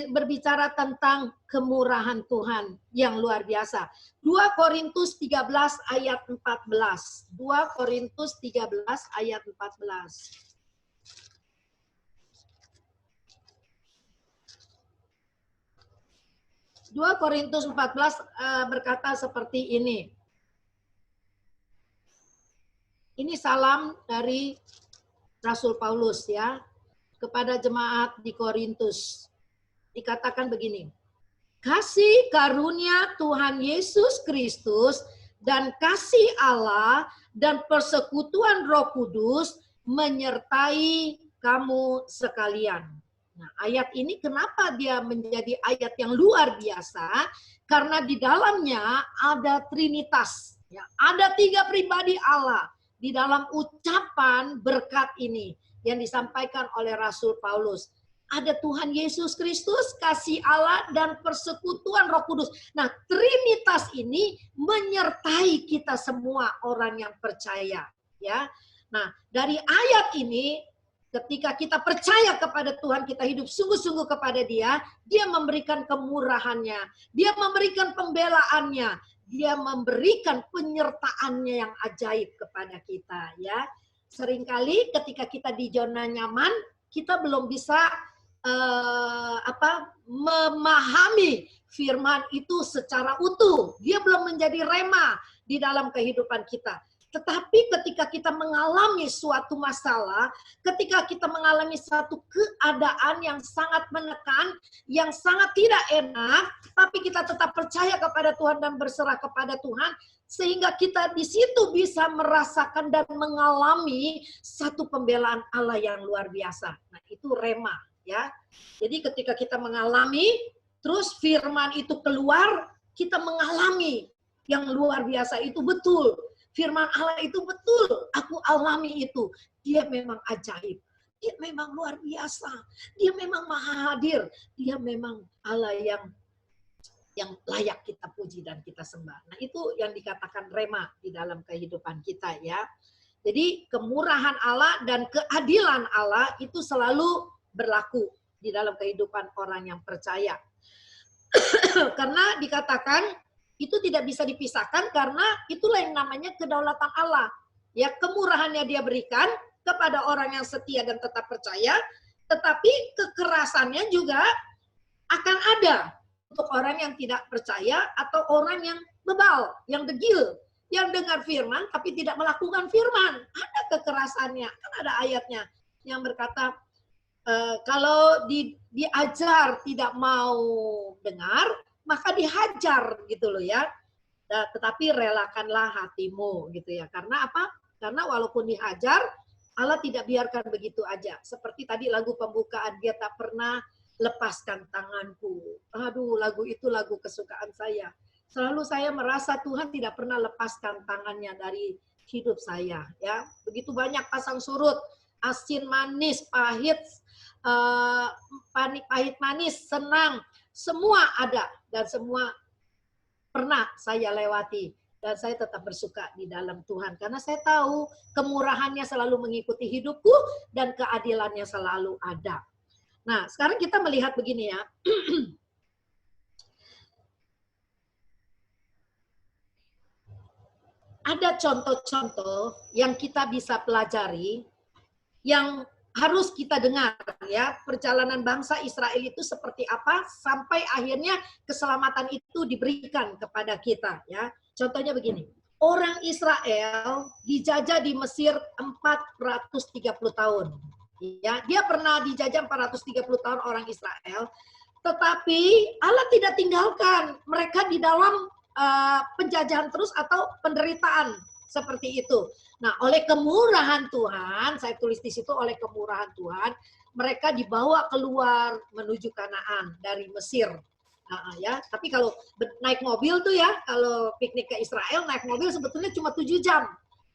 berbicara tentang kemurahan Tuhan yang luar biasa. 2 Korintus 13 ayat 14. 2 Korintus 13 ayat 14. 2 Korintus 14 berkata seperti ini. Ini salam dari Rasul Paulus ya kepada jemaat di Korintus. Dikatakan begini. Kasih karunia Tuhan Yesus Kristus dan kasih Allah dan persekutuan Roh Kudus menyertai kamu sekalian. Nah, ayat ini kenapa dia menjadi ayat yang luar biasa? Karena di dalamnya ada Trinitas, ya, ada 3 pribadi Allah di dalam ucapan berkat ini yang disampaikan oleh Rasul Paulus. Ada Tuhan Yesus Kristus, kasih Allah, dan persekutuan Roh Kudus. Nah, Trinitas ini menyertai kita semua orang yang percaya, ya. Nah, dari ayat ini, ketika kita percaya kepada Tuhan, kita hidup sungguh-sungguh kepada Dia, Dia memberikan kemurahannya, Dia memberikan pembelaannya, Dia memberikan penyertaannya yang ajaib kepada kita. Ya, seringkali ketika kita di zona nyaman, kita belum bisa memahami firman itu secara utuh. Dia belum menjadi rema di dalam kehidupan kita. Tetapi ketika kita mengalami suatu masalah, ketika kita mengalami suatu keadaan yang sangat menekan, yang sangat tidak enak, tapi kita tetap percaya kepada Tuhan dan berserah kepada Tuhan, sehingga kita di situ bisa merasakan dan mengalami satu pembelaan Allah yang luar biasa. Nah, itu rema, ya. Jadi ketika kita mengalami, terus firman itu keluar, kita mengalami yang luar biasa itu betul. Firman Allah itu betul, aku alami itu. Dia memang ajaib. Dia memang luar biasa. Dia memang maha hadir. Dia memang Allah yang layak kita puji dan kita sembah. Nah, itu yang dikatakan rema di dalam kehidupan kita ya. Jadi kemurahan Allah dan keadilan Allah itu selalu berlaku di dalam kehidupan orang yang percaya. Karena dikatakan itu tidak bisa dipisahkan karena itulah yang namanya kedaulatan Allah. Ya, kemurahannya dia berikan kepada orang yang setia dan tetap percaya, tetapi kekerasannya juga akan ada untuk orang yang tidak percaya atau orang yang bebal, yang degil, yang dengar firman tapi tidak melakukan firman. Ada kekerasannya, kan ada ayatnya yang berkata kalau diajar tidak mau dengar, maka dihajar gitu loh ya. Nah, tetapi relakanlah hatimu gitu ya. Karena apa? Karena walaupun dihajar, Allah tidak biarkan begitu aja. Seperti tadi lagu pembukaan, dia tak pernah lepaskan tanganku. Aduh, lagu itu lagu kesukaan saya. Selalu saya merasa Tuhan tidak pernah lepaskan tangannya dari hidup saya. Ya, begitu banyak pasang surut, asin, manis, pahit, pahit, manis, senang, semua ada dan semua pernah saya lewati. Dan saya tetap bersuka di dalam Tuhan. Karena saya tahu kemurahannya selalu mengikuti hidupku dan keadilannya selalu ada. Nah, sekarang kita melihat begini ya. Ada contoh-contoh yang kita bisa pelajari, yang harus kita dengar ya. Perjalanan bangsa Israel itu seperti apa sampai akhirnya keselamatan itu diberikan kepada kita ya. Contohnya begini. Orang Israel dijajah di Mesir 430 tahun. Ya, dia pernah dijajah 430 tahun orang Israel, tetapi Allah tidak tinggalkan mereka di dalam penjajahan terus atau penderitaan seperti itu. Nah, oleh kemurahan Tuhan, saya tulis di situ oleh kemurahan Tuhan, mereka dibawa keluar menuju Kanaan dari Mesir. Ya, tapi kalau naik mobil tuh ya, kalau piknik ke Israel naik mobil sebetulnya cuma 7 jam.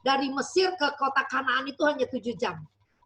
Dari Mesir ke kota Kanaan itu hanya 7 jam.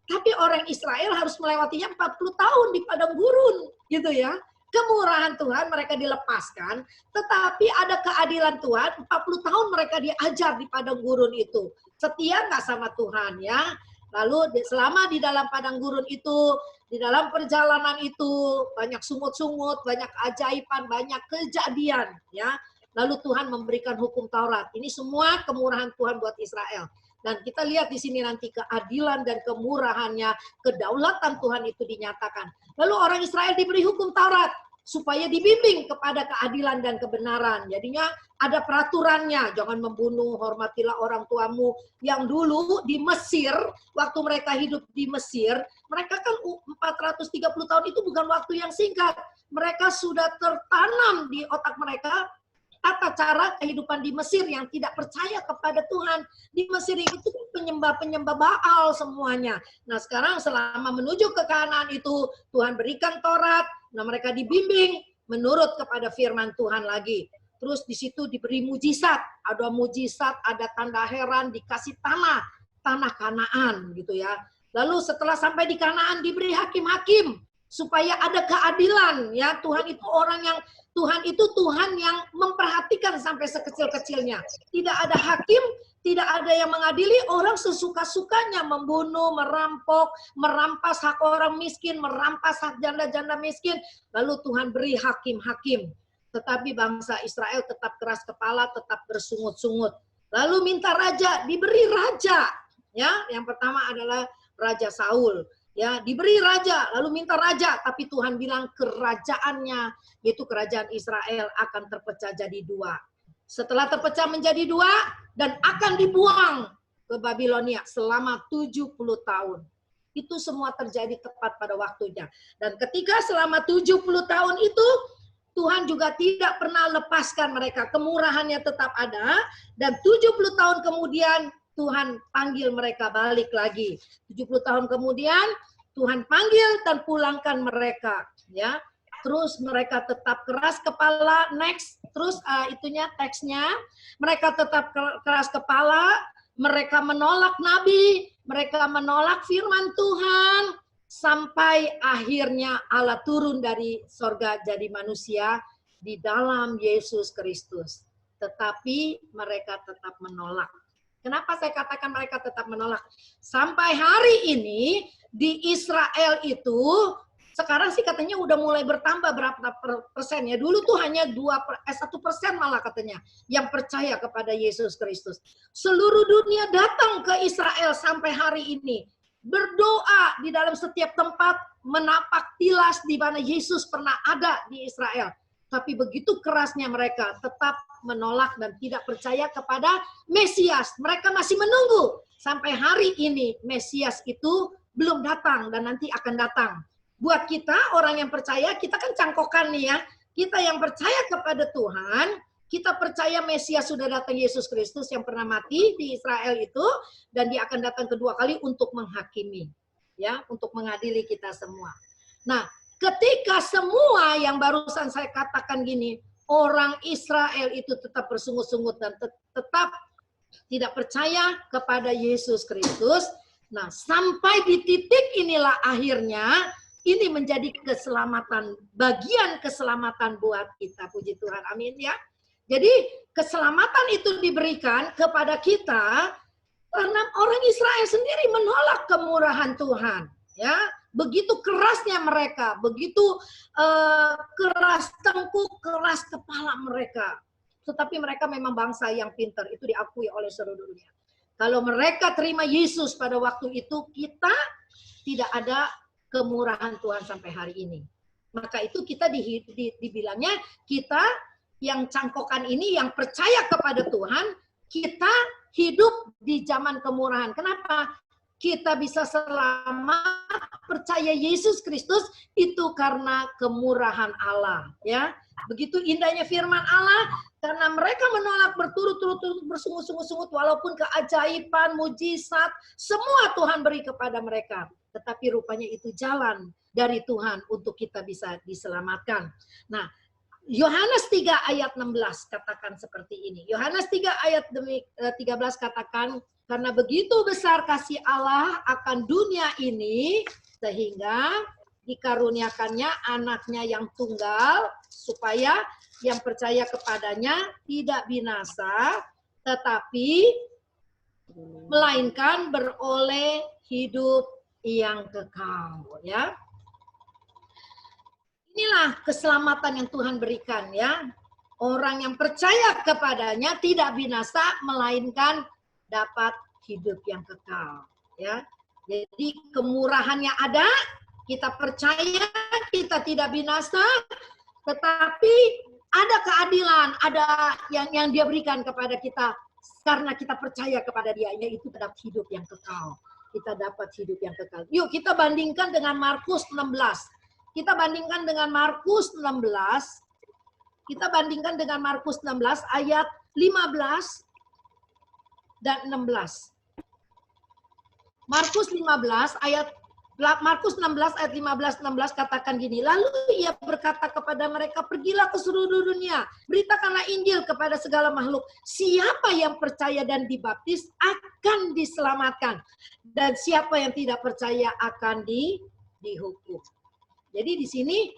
Tapi orang Israel harus melewatinya 40 tahun di padang gurun, gitu ya. Kemurahan Tuhan mereka dilepaskan, tetapi ada keadilan Tuhan, 40 tahun mereka diajar di padang gurun itu. Setia nggak sama Tuhan ya. Lalu selama di dalam padang gurun itu, di dalam perjalanan itu, banyak sungut-sungut, banyak keajaiban, banyak kejadian ya. Lalu Tuhan memberikan hukum Taurat. Ini semua kemurahan Tuhan buat Israel. Dan kita lihat di sini nanti keadilan dan kemurahannya, kedaulatan Tuhan itu dinyatakan. Lalu orang Israel diberi hukum Taurat supaya dibimbing kepada keadilan dan kebenaran. Jadinya ada peraturannya, jangan membunuh, hormatilah orang tuamu. Yang dulu di Mesir, waktu mereka hidup di Mesir, mereka kan 430 tahun itu bukan waktu yang singkat. Mereka sudah tertanam di otak mereka tata cara kehidupan di Mesir yang tidak percaya kepada Tuhan. Di Mesir itu penyembah-penyembah Baal semuanya. Nah sekarang selama menuju ke Kanaan itu, Tuhan berikan Taurat, nah mereka dibimbing menurut kepada firman Tuhan lagi. Terus di situ diberi mujizat, ada mujizat, ada tanda heran, dikasih tanah Kanaan gitu ya. Lalu setelah sampai di Kanaan diberi hakim-hakim supaya ada keadilan ya. Tuhan itu Tuhan yang memperhatikan sampai sekecil-kecilnya. Tidak ada hakim, tidak ada yang mengadili, orang sesuka-sukanya membunuh, merampok, merampas hak orang miskin, merampas hak janda-janda miskin. Lalu Tuhan beri hakim-hakim. Tetapi bangsa Israel tetap keras kepala, tetap bersungut-sungut. Lalu minta raja, diberi raja. Ya, yang pertama adalah Raja Saul. Ya, diberi raja, lalu minta raja, tapi Tuhan bilang kerajaannya, yaitu kerajaan Israel akan terpecah jadi 2. Setelah terpecah menjadi 2 dan akan dibuang ke Babilonia selama 70 tahun. Itu semua terjadi tepat pada waktunya. Dan ketika selama 70 tahun itu, Tuhan juga tidak pernah lepaskan mereka. Kemurahannya tetap ada, dan 70 tahun kemudian Tuhan panggil mereka balik lagi. 70 tahun kemudian Tuhan panggil dan pulangkan mereka, ya. Terus mereka tetap keras kepala, next terus itunya teksnya, mereka tetap keras kepala, mereka menolak nabi, mereka menolak firman Tuhan, sampai akhirnya Allah turun dari sorga jadi manusia di dalam Yesus Kristus. Tetapi mereka tetap menolak. Kenapa saya katakan mereka tetap menolak? Sampai hari ini di Israel itu, sekarang sih katanya udah mulai bertambah berapa persen ya. Dulu tuh hanya 1% malah katanya yang percaya kepada Yesus Kristus. Seluruh dunia datang ke Israel sampai hari ini. Berdoa di dalam setiap tempat, menapak tilas di mana Yesus pernah ada di Israel. Tapi begitu kerasnya mereka tetap menolak dan tidak percaya kepada Mesias. Mereka masih menunggu. Sampai hari ini Mesias itu belum datang dan nanti akan datang. Buat kita orang yang percaya, kita kan cangkokan nih ya. Kita yang percaya kepada Tuhan, kita percaya Mesias sudah datang, Yesus Kristus yang pernah mati di Israel itu, dan dia akan datang kedua kali untuk menghakimi, ya, untuk mengadili kita semua. Nah, ketika semua yang barusan saya katakan gini, orang Israel itu tetap bersungut-sungut dan tetap tidak percaya kepada Yesus Kristus. Nah, sampai di titik inilah akhirnya ini menjadi keselamatan, bagian keselamatan buat kita. Puji Tuhan, amin ya. Jadi keselamatan itu diberikan kepada kita karena orang Israel sendiri menolak kemurahan Tuhan. Ya, begitu kerasnya mereka, begitu keras tengkuk, keras kepala mereka. Tetapi mereka memang bangsa yang pintar, itu diakui oleh seluruh dunia. Kalau mereka terima Yesus pada waktu itu, kita tidak ada kemurahan Tuhan sampai hari ini. Maka itu kita dibilangnya, kita yang cangkokan ini, yang percaya kepada Tuhan, kita hidup di zaman kemurahan. Kenapa? Kita bisa selamat percaya Yesus Kristus itu karena kemurahan Allah, ya. Begitu indahnya firman Allah, karena mereka menolak berturut-turut bersungut-sungut walaupun keajaiban, mujizat, semua Tuhan beri kepada mereka. Tetapi rupanya itu jalan dari Tuhan untuk kita bisa diselamatkan. Nah, Yohanes 3 ayat 16 katakan seperti ini. Yohanes 3 ayat 13 katakan, karena begitu besar kasih Allah akan dunia ini, sehingga dikaruniakannya anaknya yang tunggal, supaya yang percaya kepadanya tidak binasa, tetapi melainkan beroleh hidup yang kekal. Ya. Inilah keselamatan yang Tuhan berikan, ya. Orang yang percaya kepadanya tidak binasa, melainkan dapat hidup yang kekal, ya. Jadi kemurahannya ada, kita percaya, kita tidak binasa, tetapi ada keadilan, ada yang dia berikan kepada kita karena kita percaya kepada dia, yaitu dapat hidup yang kekal. Kita dapat hidup yang kekal. Yuk kita bandingkan dengan Markus 16. Kita bandingkan dengan Markus 16. Kita bandingkan dengan Markus 16 ayat 15 dan 16. Markus 16 ayat 15-16 katakan gini, lalu ia berkata kepada mereka, pergilah ke seluruh dunia, beritakanlah Injil kepada segala makhluk. Siapa yang percaya dan dibaptis akan diselamatkan, dan siapa yang tidak percaya akan dihukum. Jadi di sini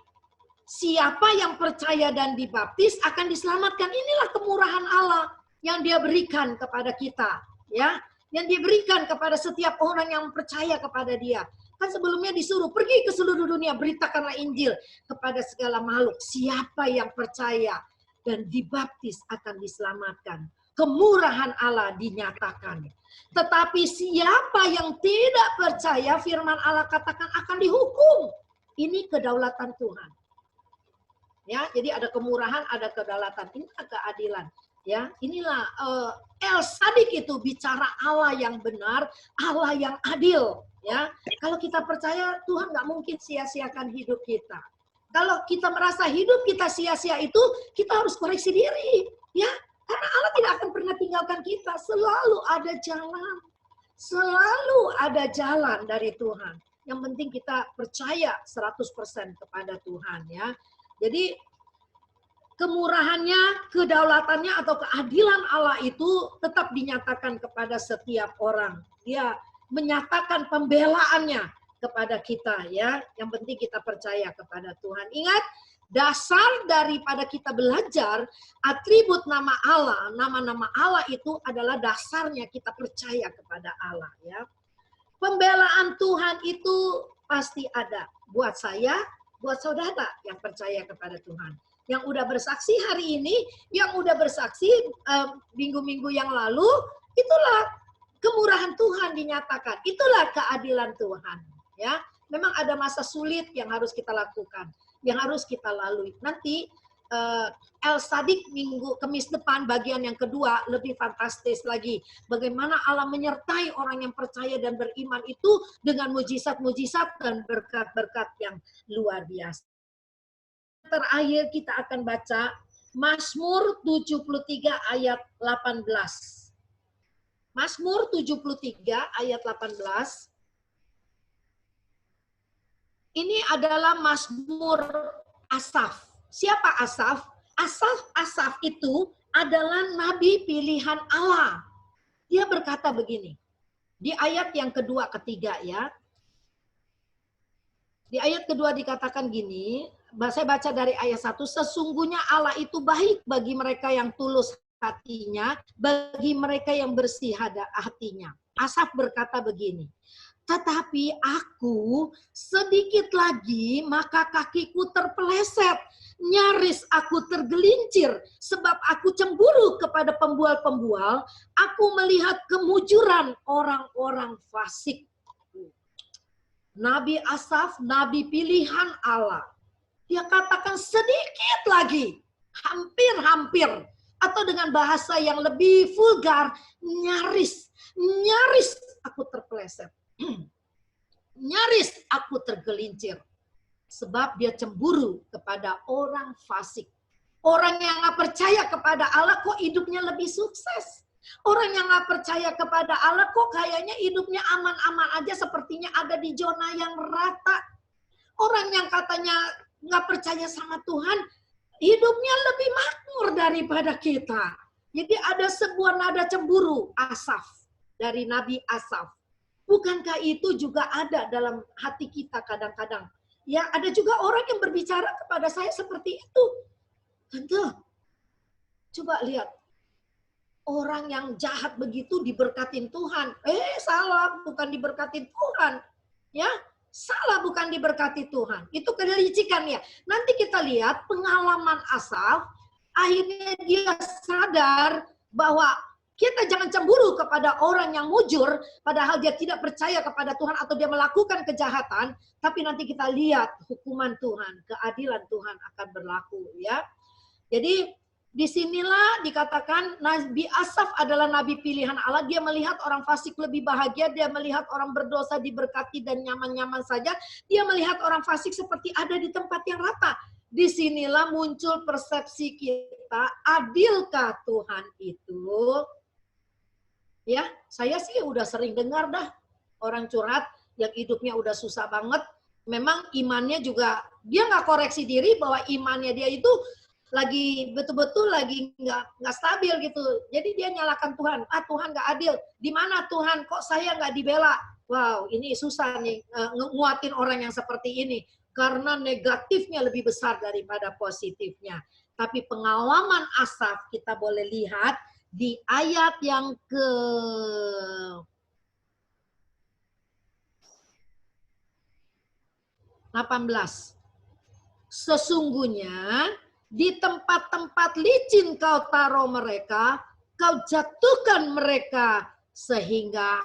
siapa yang percaya dan dibaptis akan diselamatkan. Inilah kemurahan Allah yang dia berikan kepada kita, ya, yang diberikan kepada setiap orang yang percaya kepada dia. Kan sebelumnya disuruh pergi ke seluruh dunia, beritakanlah Injil kepada segala makhluk. Siapa yang percaya dan dibaptis akan diselamatkan. Kemurahan Allah dinyatakan. Tetapi siapa yang tidak percaya, firman Allah katakan akan dihukum. Ini kedaulatan Tuhan. Ya, jadi ada kemurahan, ada kedaulatan. Ini keadilan. Ya, inilah El Sadik itu bicara Allah yang benar, Allah yang adil. Ya, kalau kita percaya Tuhan nggak mungkin sia-siakan hidup kita. Kalau kita merasa hidup kita sia-sia itu, kita harus koreksi diri. Ya, karena Allah tidak akan pernah tinggalkan kita. Selalu ada jalan. Selalu ada jalan dari Tuhan. Yang penting kita percaya 100% kepada Tuhan. Ya, jadi kemurahannya, kedaulatannya atau keadilan Allah itu tetap dinyatakan kepada setiap orang. Dia menyatakan pembelaannya kepada kita ya. Yang penting kita percaya kepada Tuhan. Ingat, dasar daripada kita belajar atribut nama Allah, nama-nama Allah itu adalah dasarnya kita percaya kepada Allah ya. Pembelaan Tuhan itu pasti ada buat saya, buat saudara yang percaya kepada Tuhan. Yang udah bersaksi hari ini, yang udah bersaksi minggu-minggu yang lalu, itulah kemurahan Tuhan dinyatakan. Itulah keadilan Tuhan. Ya, memang ada masa sulit yang harus kita lakukan, yang harus kita lalui. Nanti El Sadik Kamis depan bagian yang kedua lebih fantastis lagi. Bagaimana Allah menyertai orang yang percaya dan beriman itu dengan mujizat-mujizat dan berkat-berkat yang luar biasa. Terakhir kita akan baca Mazmur 73 ayat 18. Mazmur 73 ayat 18. Ini adalah Mazmur Asaf. Siapa Asaf? Asaf itu adalah nabi pilihan Allah. Dia berkata begini. Di ayat yang kedua ketiga ya. Di ayat kedua dikatakan gini, saya baca dari ayat 1, sesungguhnya Allah itu baik bagi mereka yang tulus hatinya, bagi mereka yang bersih hatinya. Asaf berkata begini, tetapi aku sedikit lagi maka kakiku terpeleset, nyaris aku tergelincir sebab aku cemburu kepada pembual-pembual, aku melihat kemujuran orang-orang fasik. Nabi Asaf, nabi pilihan Allah. Dia katakan sedikit lagi, hampir-hampir, atau dengan bahasa yang lebih vulgar, nyaris aku terpeleset. Nyaris aku tergelincir. Sebab dia cemburu kepada orang fasik. Orang yang gak percaya kepada Allah kok hidupnya lebih sukses. Orang yang gak percaya kepada Allah kok kayaknya hidupnya aman-aman aja, sepertinya ada di zona yang rata. Orang yang katanya gak percaya sama Tuhan, hidupnya lebih makmur daripada kita. Jadi ada sebuah nada cemburu Asaf, dari Nabi Asaf. Bukankah itu juga ada dalam hati kita kadang-kadang? Ya, ada juga orang yang berbicara kepada saya seperti itu. Tante, coba lihat. Orang yang jahat begitu diberkatin Tuhan. Salah, bukan diberkatin Tuhan. Ya, salah bukan diberkati Tuhan. Itu kelicikan ya. Nanti kita lihat pengalaman Asaf, akhirnya dia sadar bahwa kita jangan cemburu kepada orang yang mujur, padahal dia tidak percaya kepada Tuhan atau dia melakukan kejahatan, tapi nanti kita lihat hukuman Tuhan, keadilan Tuhan akan berlaku ya. Jadi disinilah dikatakan Nabi Asaf adalah nabi pilihan Allah. Dia melihat orang fasik lebih bahagia, dia melihat orang berdosa diberkati dan nyaman-nyaman saja. Dia melihat orang fasik seperti ada di tempat yang rata. Disinilah muncul persepsi kita, adilkah Tuhan itu? Ya, saya sih udah sering dengar dah orang curhat yang hidupnya udah susah banget. Memang imannya juga, dia nggak koreksi diri bahwa imannya dia itu lagi betul-betul lagi nggak stabil gitu. Jadi dia nyalakan Tuhan. Tuhan nggak adil. Di mana Tuhan? Kok saya nggak dibela? Wow, ini susah nih nguatin orang yang seperti ini. Karena negatifnya lebih besar daripada positifnya. Tapi pengalaman Asaf kita boleh lihat di ayat yang ke 18. Sesungguhnya di tempat-tempat licin kau taruh mereka, kau jatuhkan mereka sehingga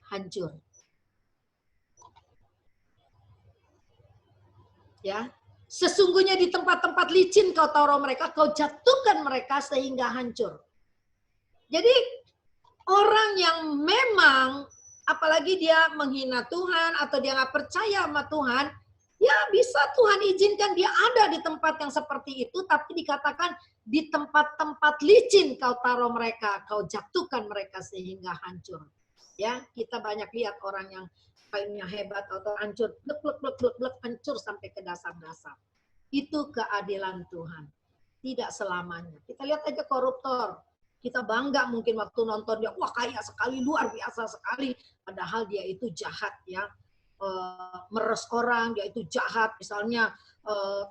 hancur. Ya, sesungguhnya di tempat-tempat licin kau taruh mereka, kau jatuhkan mereka sehingga hancur. Jadi orang yang memang apalagi dia menghina Tuhan atau dia nggak percaya sama Tuhan, ya bisa Tuhan izinkan dia ada di tempat yang seperti itu, tapi dikatakan di tempat-tempat licin kau taruh mereka, kau jatuhkan mereka sehingga hancur. Ya, kita banyak lihat orang yang kayaknya hebat atau hancur, blek, hancur sampai ke dasar-dasar. Itu keadilan Tuhan. Tidak selamanya. Kita lihat aja koruptor. Kita bangga mungkin waktu nonton dia, wah kaya sekali, luar biasa sekali. Padahal dia itu jahat ya. Meres orang, dia itu jahat. Misalnya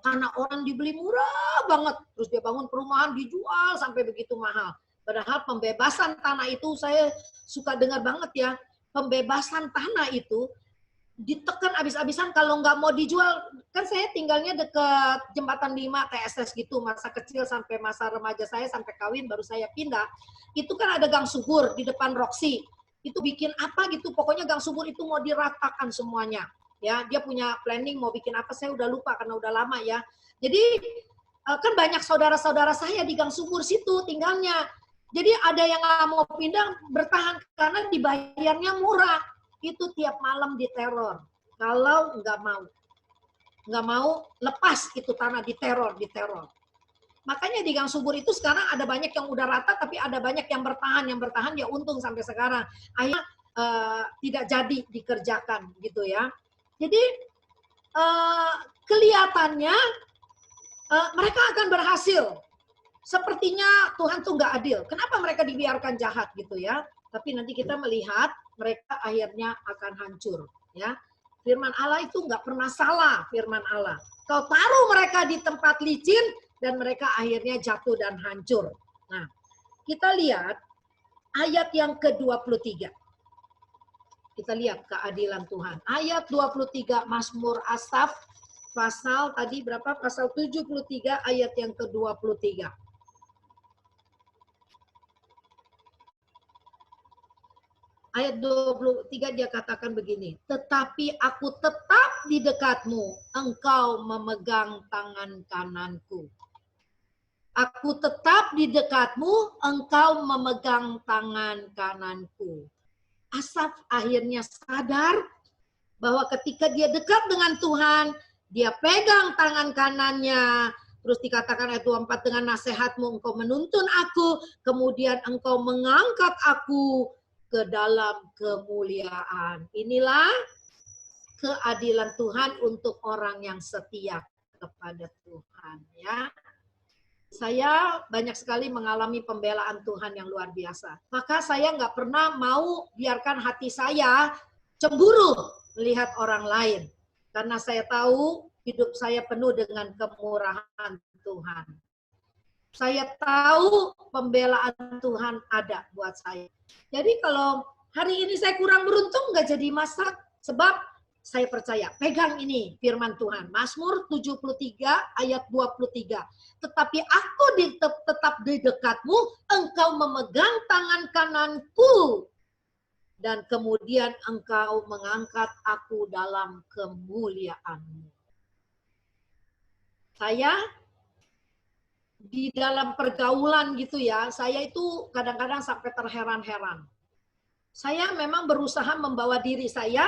tanah orang dibeli murah banget. Terus dia bangun perumahan, dijual sampai begitu mahal. Padahal pembebasan tanah itu, saya suka dengar banget ya. Pembebasan tanah itu ditekan habis-habisan kalau nggak mau dijual. Kan saya tinggalnya dekat Jembatan 5 TSS gitu, masa kecil sampai masa remaja saya sampai kawin baru saya pindah. Itu kan ada gang subur di depan Roxy. Itu bikin apa gitu, pokoknya gang subur itu mau diratakan semuanya. Ya, dia punya planning mau bikin apa, saya udah lupa karena udah lama ya. Jadi kan banyak saudara-saudara saya di gang subur situ tinggalnya. Jadi ada yang nggak mau pindah bertahan karena dibayarnya murah. Itu tiap malam diteror. Kalau nggak mau lepas itu tanah diteror. Makanya di gang subur itu sekarang ada banyak yang udah rata, tapi ada banyak yang bertahan ya untung sampai sekarang. Akhirnya tidak jadi dikerjakan gitu ya. Jadi kelihatannya mereka akan berhasil. Sepertinya Tuhan tuh nggak adil. Kenapa mereka dibiarkan jahat gitu ya? Tapi nanti kita melihat mereka akhirnya akan hancur. Ya, firman Allah itu nggak pernah salah. Firman Allah. Kau taruh mereka di tempat licin dan mereka akhirnya jatuh dan hancur. Nah, kita lihat ayat yang ke-23. Kita lihat keadilan Tuhan. Ayat 23 Mazmur Asaf pasal tadi berapa? Pasal 73 ayat yang ke-23. Ayat 23 dia katakan begini, tetapi aku tetap di dekatmu, engkau memegang tangan kananku. Aku tetap di dekatmu, engkau memegang tangan kananku. Asaf akhirnya sadar bahwa ketika dia dekat dengan Tuhan, dia pegang tangan kanannya. Terus dikatakan ayat 24, dengan nasihatmu engkau menuntun aku, kemudian engkau mengangkat aku ke dalam kemuliaan. Inilah keadilan Tuhan untuk orang yang setia kepada Tuhan. Ya, saya banyak sekali mengalami pembelaan Tuhan yang luar biasa. Maka saya nggak pernah mau biarkan hati saya cemburu melihat orang lain. Karena saya tahu hidup saya penuh dengan kemurahan Tuhan. Saya tahu pembelaan Tuhan ada buat saya. Jadi kalau hari ini saya kurang beruntung, nggak jadi masalah. Sebab saya percaya, pegang ini firman Tuhan. Mazmur 73 ayat 23. Tetapi aku tetap di dekatmu, engkau memegang tangan kananku. Dan kemudian engkau mengangkat aku dalam kemuliaan-Mu. Saya di dalam pergaulan gitu ya, saya itu kadang-kadang sampai terheran-heran. Saya memang berusaha membawa diri saya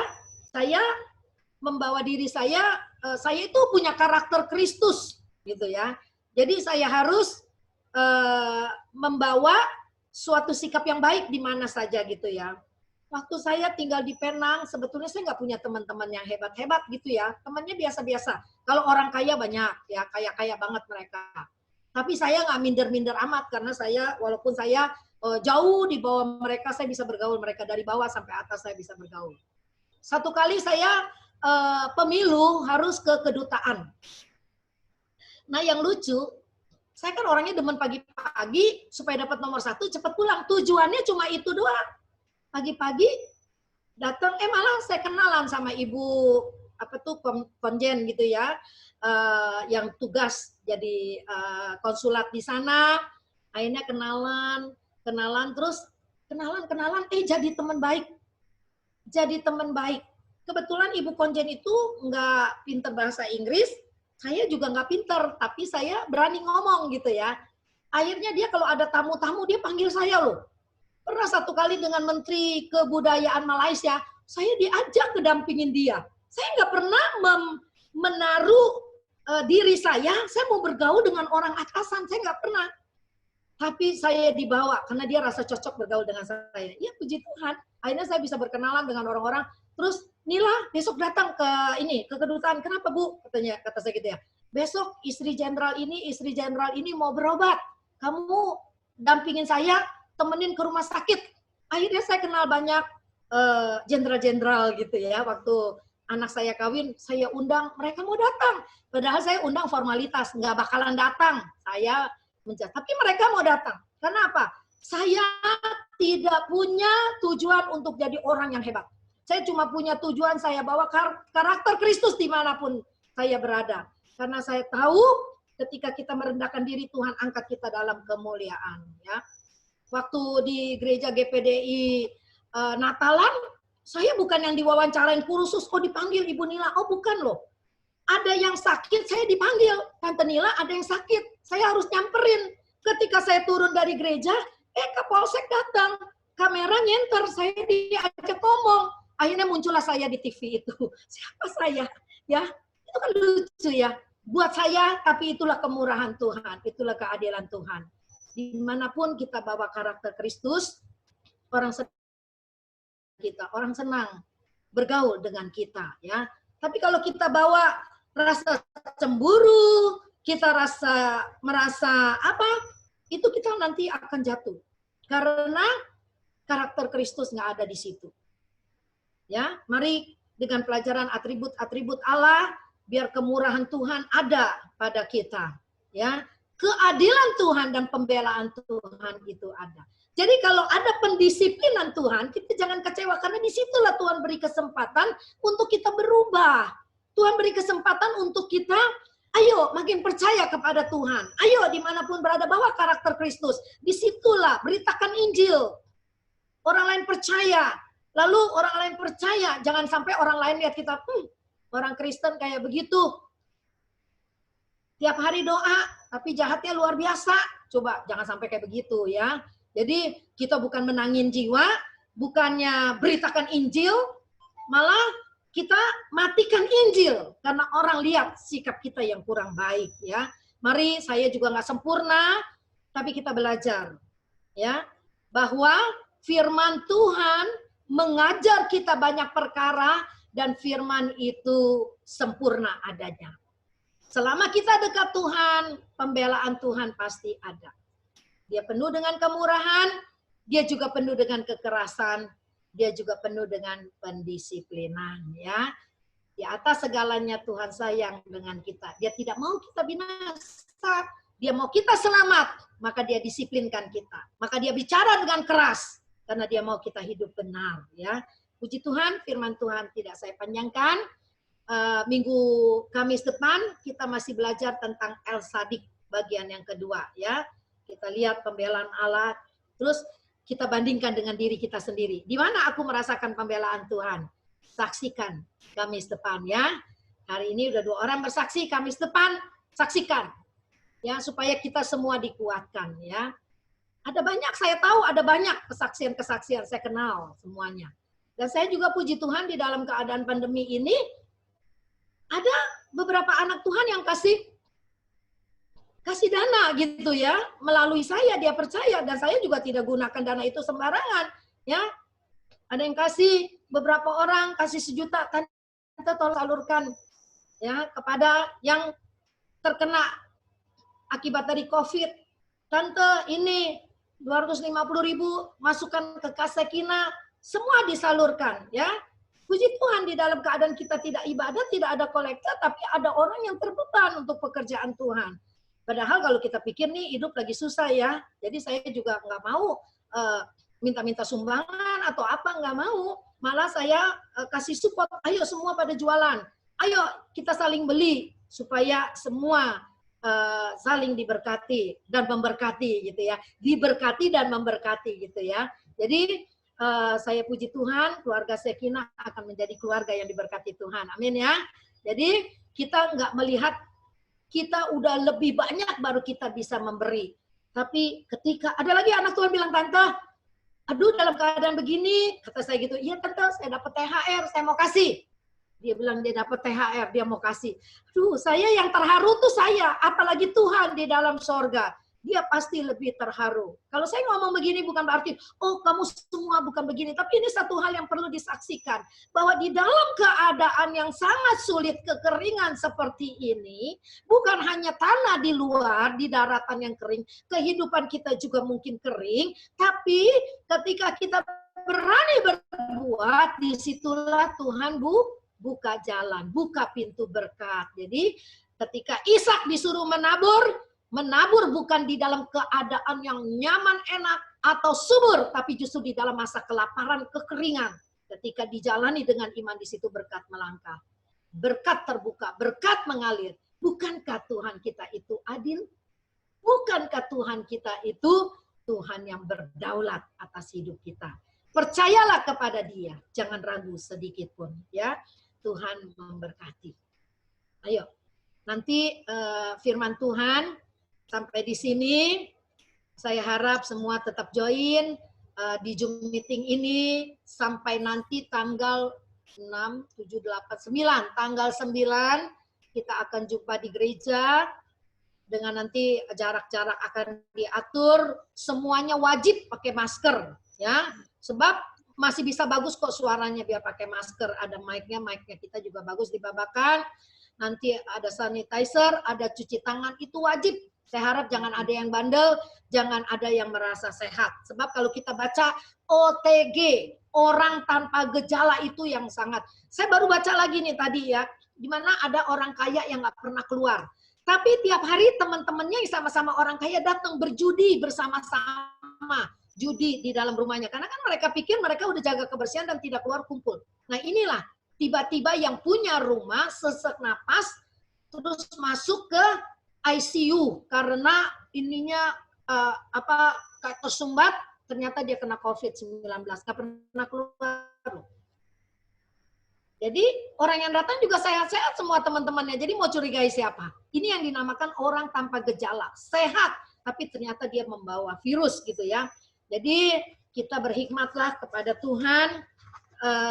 itu punya karakter Kristus gitu ya. Jadi saya harus membawa suatu sikap yang baik di mana saja gitu ya. Waktu saya tinggal di Penang, sebetulnya saya nggak punya teman-teman yang hebat-hebat gitu ya. Temannya biasa-biasa. Kalau orang kaya banyak ya, kaya-kaya banget mereka. Tapi saya nggak minder-minder amat karena saya, walaupun saya jauh di bawah mereka, saya bisa bergaul. Mereka dari bawah sampai atas saya bisa bergaul. Satu kali saya pemilu harus ke kedutaan. Nah yang lucu, saya kan orangnya demen pagi-pagi supaya dapat nomor 1 cepat pulang. Tujuannya cuma itu doang. Pagi-pagi datang, malah saya kenalan sama ibu konjen gitu ya. Yang tugas jadi konsulat di sana, akhirnya kenalan terus jadi teman baik. Kebetulan ibu konjen itu nggak pinter bahasa Inggris, saya juga nggak pinter, tapi saya berani ngomong gitu ya. Akhirnya dia kalau ada tamu-tamu dia panggil saya loh. Pernah satu kali dengan Menteri Kebudayaan Malaysia, saya diajak kedampingin dia. Saya nggak pernah menaruh diri saya mau bergaul dengan orang atasan, saya nggak pernah. Tapi saya dibawa karena dia rasa cocok bergaul dengan saya. Ya puji Tuhan, akhirnya saya bisa berkenalan dengan orang-orang. Terus Nila besok datang ke kedutaan. Kenapa Bu? Kata saya gitu ya. besok istri jenderal ini mau berobat. Kamu dampingin saya, temenin ke rumah sakit. Akhirnya saya kenal banyak jenderal-jenderal gitu ya. Waktu anak saya kawin, saya undang, mereka mau datang. Padahal saya undang formalitas, nggak bakalan datang. Saya tapi mereka mau datang. Karena apa? Saya tidak punya tujuan untuk jadi orang yang hebat. Saya cuma punya tujuan saya bawa karakter Kristus dimanapun saya berada. Karena saya tahu ketika kita merendahkan diri, Tuhan angkat kita dalam kemuliaan. Ya. Waktu di gereja GPDI Natalan, saya bukan yang diwawancarain kursus, oh dipanggil Ibu Nila, oh bukan loh. Ada yang sakit, saya dipanggil. Tante Nila ada yang sakit, saya harus nyamperin. Ketika saya turun dari gereja, Kapolsek datang. Kamera nyenter, saya diajak ngomong. Akhirnya muncullah saya di TV itu. Siapa saya? Ya, itu kan lucu ya. Buat saya, tapi itulah kemurahan Tuhan. Itulah keadilan Tuhan. Dimanapun kita bawa karakter Kristus, orang senang bergaul dengan kita. Ya. Tapi kalau kita bawa rasa cemburu, kita merasa apa, itu kita nanti akan jatuh. Karena karakter Kristus nggak ada di situ. Ya, mari dengan pelajaran atribut-atribut Allah, biar kemurahan Tuhan ada pada kita. Ya, keadilan Tuhan dan pembelaan Tuhan itu ada. Jadi kalau ada pendisiplinan Tuhan, kita jangan kecewa karena disitulah Tuhan beri kesempatan untuk kita berubah. Tuhan beri kesempatan untuk kita, ayo makin percaya kepada Tuhan. Ayo dimanapun berada, bawa karakter Kristus. Disitulah beritakan Injil. Orang lain percaya. Lalu orang lain percaya. Jangan sampai orang lain lihat kita, orang Kristen kayak begitu. Tiap hari doa, tapi jahatnya luar biasa. Coba jangan sampai kayak begitu ya. Jadi kita bukan menangin jiwa, bukannya beritakan Injil, malah kita matikan Injil karena orang lihat sikap kita yang kurang baik ya. Mari, saya juga nggak sempurna, tapi kita belajar ya bahwa firman Tuhan mengajar kita banyak perkara dan firman itu sempurna adanya. Selama kita dekat Tuhan, pembelaan Tuhan pasti ada. Dia penuh dengan kemurahan, dia juga penuh dengan kekerasan, dia juga penuh dengan pendisiplinan ya. Di atas segalanya Tuhan sayang dengan kita. Dia tidak mau kita binasa, dia mau kita selamat, maka dia disiplinkan kita. Maka dia bicara dengan keras karena dia mau kita hidup benar ya. Puji Tuhan, firman Tuhan tidak saya panjangkan. Minggu Kamis depan kita masih belajar tentang El Sadik bagian yang kedua ya. Kita lihat pembelaan Allah, terus kita bandingkan dengan diri kita sendiri. Di mana aku merasakan pembelaan Tuhan? Saksikan Kamis depan ya. Hari ini udah 2 orang bersaksi, Kamis depan saksikan. Ya, supaya kita semua dikuatkan ya. Ada banyak, saya tahu ada banyak kesaksian-kesaksian, saya kenal semuanya. Dan saya juga puji Tuhan di dalam keadaan pandemi ini, ada beberapa anak Tuhan yang kasih dana gitu ya, melalui saya, dia percaya, dan saya juga tidak gunakan dana itu sembarangan ya. Ada yang kasih, beberapa orang kasih 1 juta, tante tolong salurkan ya kepada yang terkena akibat dari COVID. Tante ini 250.000 masukkan ke kas Sekina, semua disalurkan ya. Puji Tuhan, di dalam keadaan kita tidak ibadah, tidak ada kolektor, tapi ada orang yang terbeban untuk pekerjaan Tuhan. Padahal kalau kita pikir nih hidup lagi susah ya, jadi saya juga nggak mau minta-minta sumbangan atau apa, nggak mau. Malah saya kasih support, ayo semua pada jualan, ayo kita saling beli supaya semua saling diberkati dan memberkati gitu ya, diberkati dan memberkati gitu ya. Jadi saya puji Tuhan, keluarga Sekina akan menjadi keluarga yang diberkati Tuhan, amin ya. Jadi kita nggak melihat kita udah lebih banyak baru kita bisa memberi. Tapi ketika ada lagi anak Tuhan bilang, tante, aduh dalam keadaan begini, kata saya gitu, iya tante saya dapat THR, saya mau kasih. Dia bilang dia dapat THR, dia mau kasih. Aduh, saya yang terharu tuh saya, apalagi Tuhan di dalam sorga. dia pasti lebih terharu. Kalau saya ngomong begini bukan berarti, oh kamu semua bukan begini. Tapi ini satu hal yang perlu disaksikan. Bahwa di dalam keadaan yang sangat sulit, kekeringan seperti ini, bukan hanya tanah di luar, di daratan yang kering, kehidupan kita juga mungkin kering, tapi ketika kita berani berbuat, disitulah Tuhan buka jalan, buka pintu berkat. Jadi ketika Ishak disuruh menabur bukan di dalam keadaan yang nyaman, enak, atau subur, tapi justru di dalam masa kelaparan, kekeringan. Ketika dijalani dengan iman, di situ berkat melangkah. Berkat terbuka, berkat mengalir. Bukankah Tuhan kita itu adil? Bukankah Tuhan kita itu Tuhan yang berdaulat atas hidup kita? Percayalah kepada Dia, jangan ragu sedikit pun, ya. Tuhan memberkati. Ayo, nanti firman Tuhan sampai di sini. Saya harap semua tetap join di Zoom meeting ini sampai nanti tanggal 6, 7, 8, 9. Tanggal 9 kita akan jumpa di gereja dengan nanti jarak-jarak akan diatur. Semuanya wajib pakai masker, ya. Sebab masih bisa bagus kok suaranya biar pakai masker. Ada mic-nya kita juga bagus dibabakan. Nanti ada sanitizer, ada cuci tangan, itu wajib. Saya harap jangan ada yang bandel, jangan ada yang merasa sehat. Sebab kalau kita baca OTG, orang tanpa gejala itu yang sangat. Saya baru baca lagi nih tadi ya, di mana ada orang kaya yang nggak pernah keluar. Tapi tiap hari teman-temannya sama-sama orang kaya datang berjudi bersama-sama. Judi di dalam rumahnya. Karena kan mereka pikir mereka udah jaga kebersihan dan tidak keluar kumpul. Nah inilah tiba-tiba yang punya rumah sesak napas terus masuk ke ICU karena ininya kayak tersumbat, ternyata dia kena COVID-19, nggak pernah keluar. Jadi orang yang datang juga sehat-sehat semua teman-temannya. Jadi mau curigai siapa? Ini yang dinamakan orang tanpa gejala, sehat, tapi ternyata dia membawa virus gitu ya. Jadi kita berhikmatlah kepada Tuhan.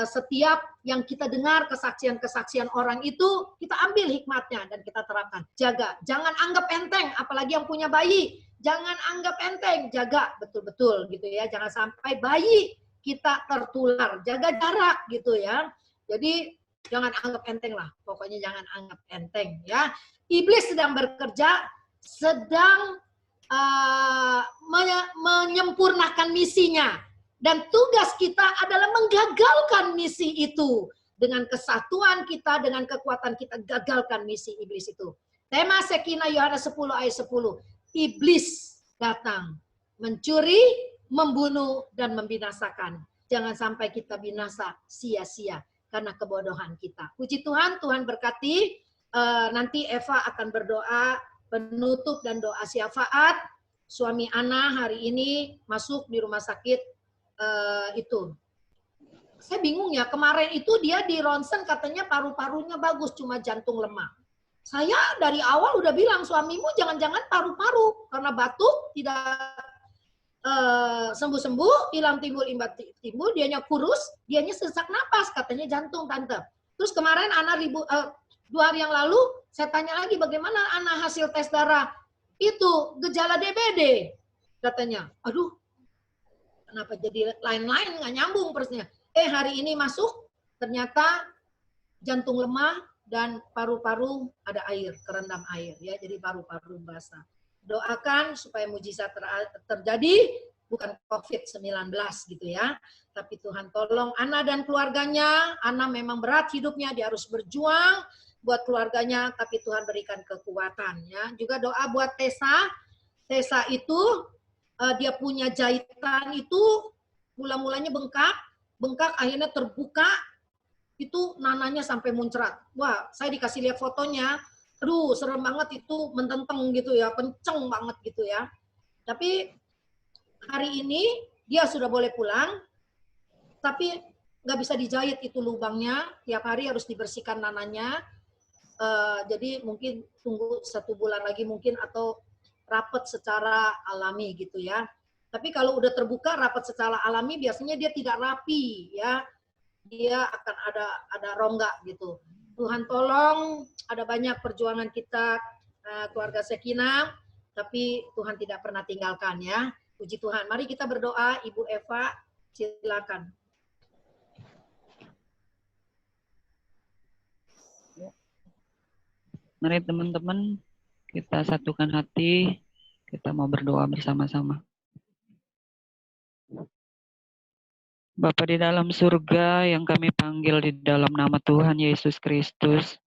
Setiap yang kita dengar kesaksian-kesaksian orang itu, kita ambil hikmatnya dan kita terapkan. Jaga, jangan anggap enteng, apalagi yang punya bayi. Jangan anggap enteng, jaga betul-betul gitu ya. Jangan sampai bayi kita tertular, jaga jarak gitu ya. Jadi jangan anggap enteng lah, pokoknya jangan anggap enteng ya. Iblis sedang bekerja, sedang menyempurnakan misinya. Dan tugas kita adalah menggagalkan misi itu. Dengan kesatuan kita, dengan kekuatan kita, gagalkan misi iblis itu. Tema Shekinah Yohanes 10 ayat 10. Iblis datang mencuri, membunuh, dan membinasakan. Jangan sampai kita binasa sia-sia karena kebodohan kita. Puji Tuhan, Tuhan berkati. Nanti Eva akan berdoa penutup dan doa syafaat. Suami Ana hari ini masuk di rumah sakit itu. Saya bingung ya, kemarin itu dia di ronsen katanya paru-parunya bagus, cuma jantung lemah. Saya dari awal udah bilang, suamimu jangan-jangan paru-paru, karena batuk tidak sembuh-sembuh, hilang timbul, dianya kurus, dianya sesak napas, katanya jantung tante. Terus kemarin Ana 2 hari yang lalu, saya tanya lagi bagaimana Ana hasil tes darah, itu gejala DBD, katanya. Aduh, kenapa jadi lain-lain, nggak nyambung persnya. Hari ini masuk, ternyata jantung lemah dan paru-paru ada air, kerendam air ya, jadi paru-paru basah. Doakan supaya mujizat terjadi, bukan COVID-19 gitu ya. Tapi Tuhan tolong Ana dan keluarganya. Ana memang berat hidupnya, dia harus berjuang buat keluarganya, tapi Tuhan berikan kekuatan ya. Juga doa buat Tessa. Tessa itu dia punya jahitan itu mula-mulanya bengkak akhirnya terbuka, itu nananya sampai muncrat. Wah, saya dikasih lihat fotonya, aduh serem banget itu, mententeng gitu ya, kenceng banget gitu ya. Tapi hari ini dia sudah boleh pulang, tapi nggak bisa dijahit itu lubangnya, tiap hari harus dibersihkan nananya. Jadi mungkin tunggu 1 bulan lagi mungkin, atau rapat secara alami gitu ya. Tapi kalau udah terbuka rapat secara alami biasanya dia tidak rapi ya. Dia akan ada rongga gitu. Tuhan tolong, ada banyak perjuangan kita keluarga Shekinah tapi Tuhan tidak pernah tinggalkan ya. Puji Tuhan. Mari kita berdoa. Ibu Eva, silakan. Mari teman-teman, kita satukan hati, kita mau berdoa bersama-sama. Bapa di dalam surga yang kami panggil di dalam nama Tuhan Yesus Kristus,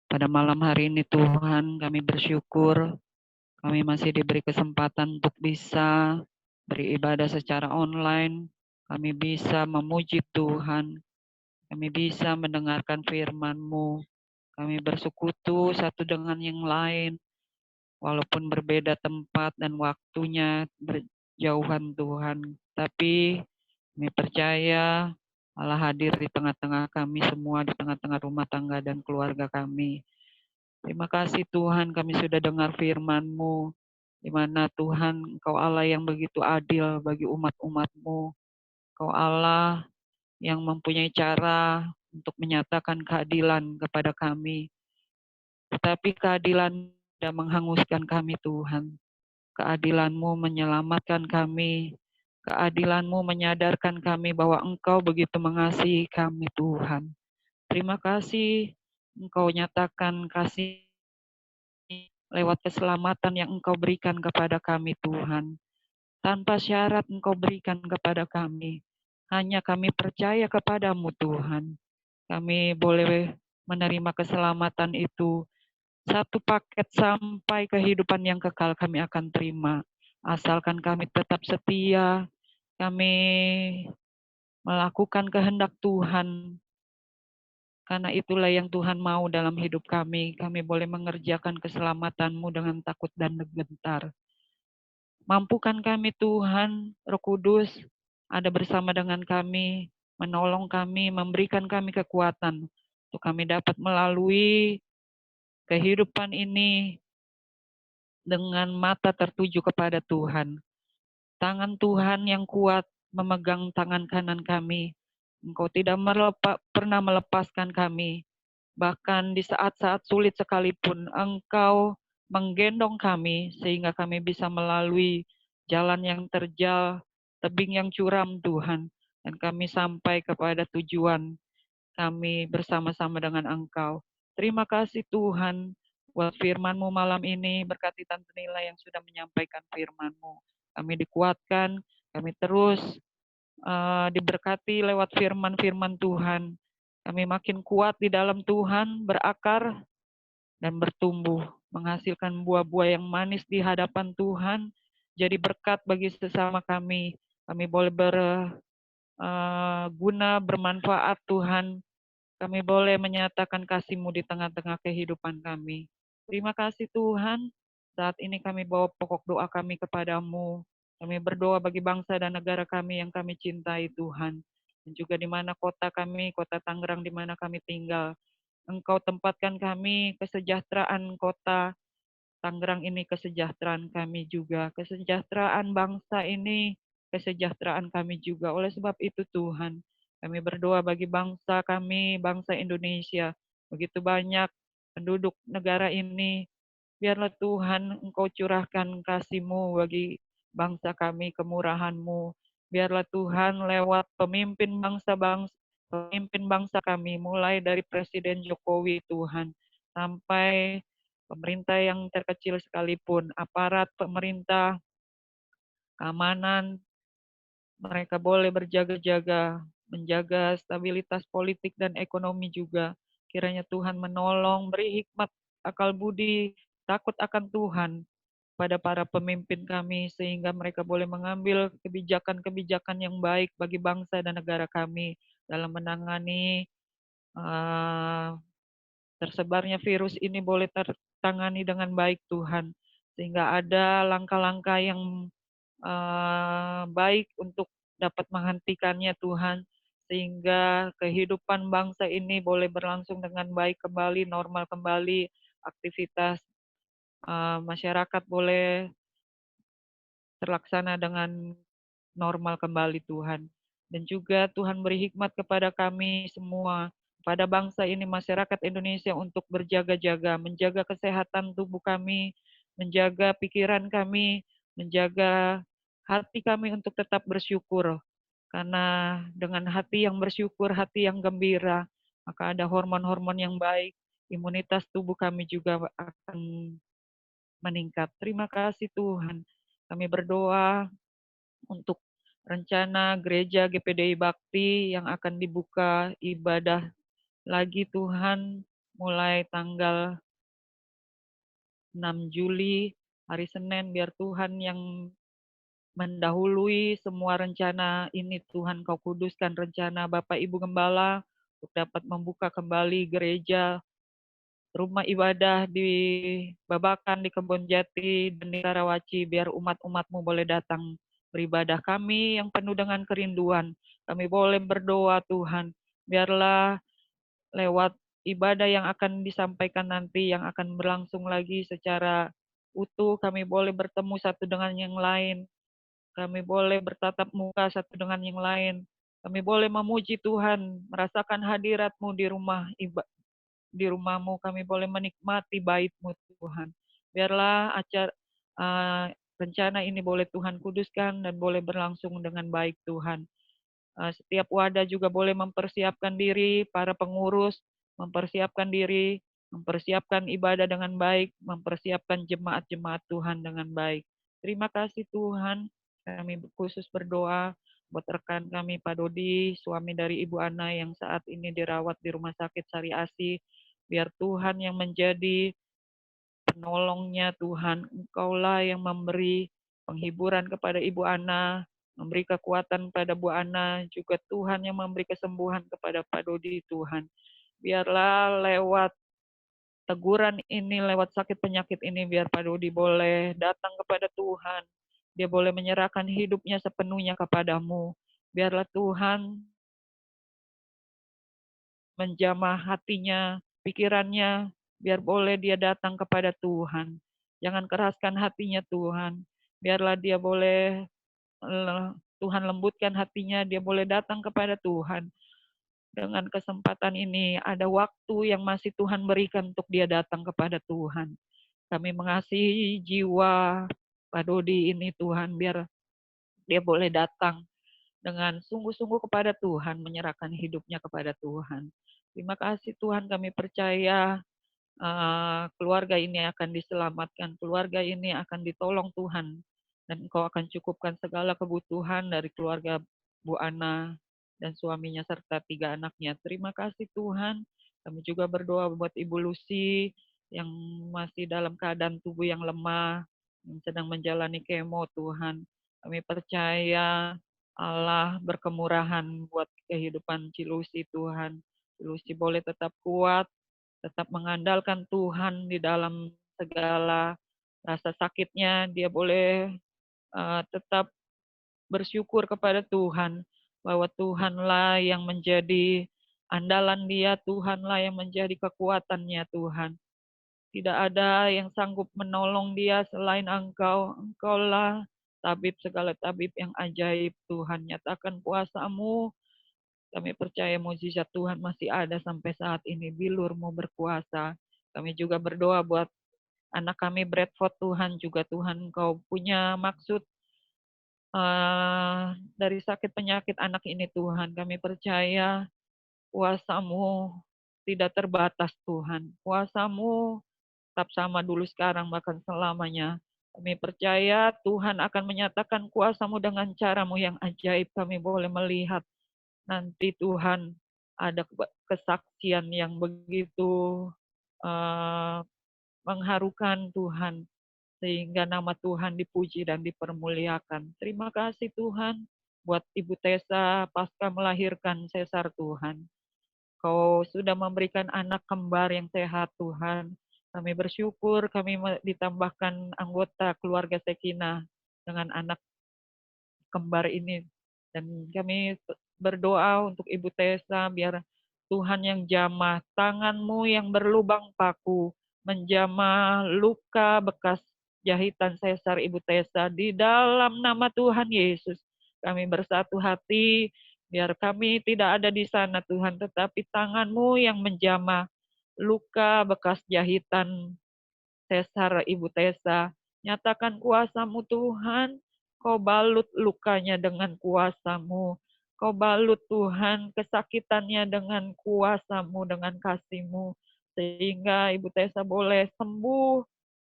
pada malam hari ini Tuhan kami bersyukur, kami masih diberi kesempatan untuk bisa beribadah secara online, kami bisa memuji Tuhan, kami bisa mendengarkan firman-Mu, kami bersekutu satu dengan yang lain, walaupun berbeda tempat dan waktunya berjauhan Tuhan. Tapi kami percaya Allah hadir di tengah-tengah kami semua, di tengah-tengah rumah tangga dan keluarga kami. Terima kasih Tuhan, kami sudah dengar firman-Mu, di mana Tuhan Engkau Allah yang begitu adil bagi umat-umat-Mu. Engkau Allah yang mempunyai cara untuk menyatakan keadilan kepada kami. Tetapi keadilan tidak menghanguskan kami Tuhan. Keadilan-Mu menyelamatkan kami. Keadilan-Mu menyadarkan kami bahwa Engkau begitu mengasihi kami Tuhan. Terima kasih Engkau nyatakan kasih lewat keselamatan yang Engkau berikan kepada kami Tuhan. Tanpa syarat Engkau berikan kepada kami. Hanya kami percaya kepadamu Tuhan. Kami boleh menerima keselamatan itu. Satu paket sampai kehidupan yang kekal kami akan terima. Asalkan kami tetap setia, kami melakukan kehendak Tuhan. Karena itulah yang Tuhan mau dalam hidup kami. Kami boleh mengerjakan keselamatan-Mu dengan takut dan gentar. Mampukan kami Tuhan, Roh Kudus, ada bersama dengan kami, menolong kami, memberikan kami kekuatan untuk kami dapat melalui kehidupan ini dengan mata tertuju kepada Tuhan. Tangan Tuhan yang kuat memegang tangan kanan kami. Engkau tidak pernah melepaskan kami. Bahkan di saat-saat sulit sekalipun, Engkau menggendong kami sehingga kami bisa melalui jalan yang terjal, tebing yang curam Tuhan. Dan kami sampai kepada tujuan kami bersama-sama dengan Engkau. Terima kasih Tuhan buat firman-Mu malam ini. Berkati Tante Nila yang sudah menyampaikan firman-Mu. Kami dikuatkan, kami terus diberkati lewat firman-firman Tuhan. Kami makin kuat di dalam Tuhan, berakar dan bertumbuh, menghasilkan buah-buah yang manis di hadapan Tuhan, jadi berkat bagi sesama kami. Kami boleh berguna, bermanfaat Tuhan. Kami boleh menyatakan kasih-Mu di tengah-tengah kehidupan kami. Terima kasih Tuhan. Saat ini kami bawa pokok doa kami kepadamu. Kami berdoa bagi bangsa dan negara kami yang kami cintai Tuhan. Dan juga di mana kota kami, kota Tangerang di mana kami tinggal. Engkau tempatkan kami kesejahteraan kota Tangerang ini, kesejahteraan kami juga. Kesejahteraan bangsa ini, kesejahteraan kami juga. Oleh sebab itu Tuhan, kami berdoa bagi bangsa kami, bangsa Indonesia. Begitu banyak penduduk negara ini. Biarlah Tuhan Engkau curahkan kasih-Mu bagi bangsa kami, kemurahan-Mu. Biarlah Tuhan lewat pemimpin bangsa kami, mulai dari Presiden Jokowi Tuhan, sampai pemerintah yang terkecil sekalipun, aparat pemerintah, keamanan, mereka boleh berjaga-jaga, menjaga stabilitas politik dan ekonomi juga. Kiranya Tuhan menolong, beri hikmat, akal budi, takut akan Tuhan pada para pemimpin kami, sehingga mereka boleh mengambil kebijakan-kebijakan yang baik bagi bangsa dan negara kami dalam menangani tersebarnya virus ini boleh tertangani dengan baik Tuhan. Sehingga ada langkah-langkah yang baik untuk dapat menghentikannya Tuhan, sehingga kehidupan bangsa ini boleh berlangsung dengan baik kembali, normal kembali, aktivitas masyarakat boleh terlaksana dengan normal kembali Tuhan. Dan juga Tuhan beri hikmat kepada kami semua, pada bangsa ini, masyarakat Indonesia untuk berjaga-jaga, menjaga kesehatan tubuh kami, menjaga pikiran kami, menjaga hati kami untuk tetap bersyukur. Karena dengan hati yang bersyukur, hati yang gembira, maka ada hormon-hormon yang baik, imunitas tubuh kami juga akan meningkat. Terima kasih Tuhan. Kami berdoa untuk rencana gereja GPDI Bakti yang akan dibuka ibadah lagi Tuhan, mulai tanggal 6 Juli, hari Senin, biar Tuhan yang mendahului semua rencana ini. Tuhan, Kau kuduskan rencana Bapak Ibu Gembala untuk dapat membuka kembali gereja, rumah ibadah di Babakan, di Kebon Jati, dan di Karawaci, biar umat-umat-Mu boleh datang beribadah. Kami yang penuh dengan kerinduan, kami boleh berdoa Tuhan, biarlah lewat ibadah yang akan disampaikan nanti, yang akan berlangsung lagi secara utuh, kami boleh bertemu satu dengan yang lain, kami boleh bertatap muka satu dengan yang lain, kami boleh memuji Tuhan, merasakan hadirat-Mu di rumah-Mu, kami boleh menikmati bait-Mu Tuhan. Biarlah rencana ini boleh Tuhan kuduskan dan boleh berlangsung dengan baik Tuhan. Setiap wadah juga boleh mempersiapkan diri, para pengurus mempersiapkan diri, mempersiapkan ibadah dengan baik, mempersiapkan jemaat-jemaat Tuhan dengan baik. Terima kasih Tuhan, kami khusus berdoa buat rekan kami Pak Dodi, suami dari Ibu Ana yang saat ini dirawat di Rumah Sakit Sari Asih. Biar Tuhan yang menjadi penolongnya Tuhan, Engkaulah yang memberi penghiburan kepada Ibu Ana, memberi kekuatan pada Bu Ana, juga Tuhan yang memberi kesembuhan kepada Pak Dodi Tuhan. Biarlah lewat teguran ini, lewat sakit penyakit ini, biar Pak Dodi boleh datang kepada Tuhan. Dia boleh menyerahkan hidupnya sepenuhnya kepadamu. Biarlah Tuhan menjamah hatinya, pikirannya, biar boleh dia datang kepada Tuhan. Jangan keraskan hatinya Tuhan. Biarlah dia boleh, Tuhan lembutkan hatinya, dia boleh datang kepada Tuhan. Dengan kesempatan ini, ada waktu yang masih Tuhan berikan untuk dia datang kepada Tuhan. Kami mengasihi jiwa Pak Dodi ini Tuhan, biar dia boleh datang dengan sungguh-sungguh kepada Tuhan, menyerahkan hidupnya kepada Tuhan. Terima kasih Tuhan, kami percaya keluarga ini akan diselamatkan, keluarga ini akan ditolong Tuhan, dan Engkau akan cukupkan segala kebutuhan dari keluarga Bu Ana dan suaminya serta 3 anaknya. Terima kasih Tuhan. Kami juga berdoa buat Ibu Lucy yang masih dalam keadaan tubuh yang lemah, yang sedang menjalani kemo Tuhan. Kami percaya Allah berkemurahan buat kehidupan Cilusi Tuhan. Cilusi boleh tetap kuat, tetap mengandalkan Tuhan di dalam segala rasa sakitnya. Dia boleh tetap bersyukur kepada Tuhan, bahwa Tuhanlah yang menjadi andalan dia, Tuhanlah yang menjadi kekuatannya Tuhan. Tidak ada yang sanggup menolong dia selain Engkau. Engkaulah tabib segala tabib yang ajaib Tuhan. Nyatakan kuasa-Mu. Kami percaya mukjizat Tuhan masih ada sampai saat ini. Bilur-Mu berkuasa. Kami juga berdoa buat anak kami Bradford Tuhan. Juga Tuhan Engkau punya maksud dari sakit penyakit anak ini Tuhan. Kami percaya kuasa-Mu tidak terbatas Tuhan. Kuasa-Mu tetap sama dulu sekarang bahkan selamanya. Kami percaya Tuhan akan menyatakan kuasa-Mu dengan cara-Mu yang ajaib. Kami boleh melihat nanti Tuhan ada kesaksian yang begitu mengharukan Tuhan, sehingga nama Tuhan dipuji dan dipermuliakan. Terima kasih Tuhan buat Ibu Tessa pasca melahirkan sesar Tuhan. Kau sudah memberikan anak kembar yang sehat Tuhan. Kami bersyukur kami ditambahkan anggota keluarga Sekina dengan anak kembar ini. Dan kami berdoa untuk Ibu Tessa biar Tuhan yang jamah, tangan-Mu yang berlubang paku, menjamah luka bekas jahitan sesar Ibu Tessa di dalam nama Tuhan Yesus. Kami bersatu hati, biar kami tidak ada di sana Tuhan, tetapi tangan-Mu yang menjamah luka bekas jahitan sesar Ibu Tessa. Nyatakan kuasa-Mu Tuhan, Kau balut lukanya dengan kuasa-Mu. Kau balut Tuhan kesakitannya dengan kuasa-Mu, dengan kasih-Mu. Sehingga Ibu Tessa boleh sembuh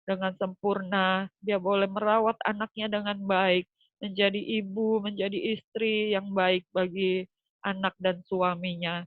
dengan sempurna. Dia boleh merawat anaknya dengan baik. Menjadi ibu, menjadi istri yang baik bagi anak dan suaminya.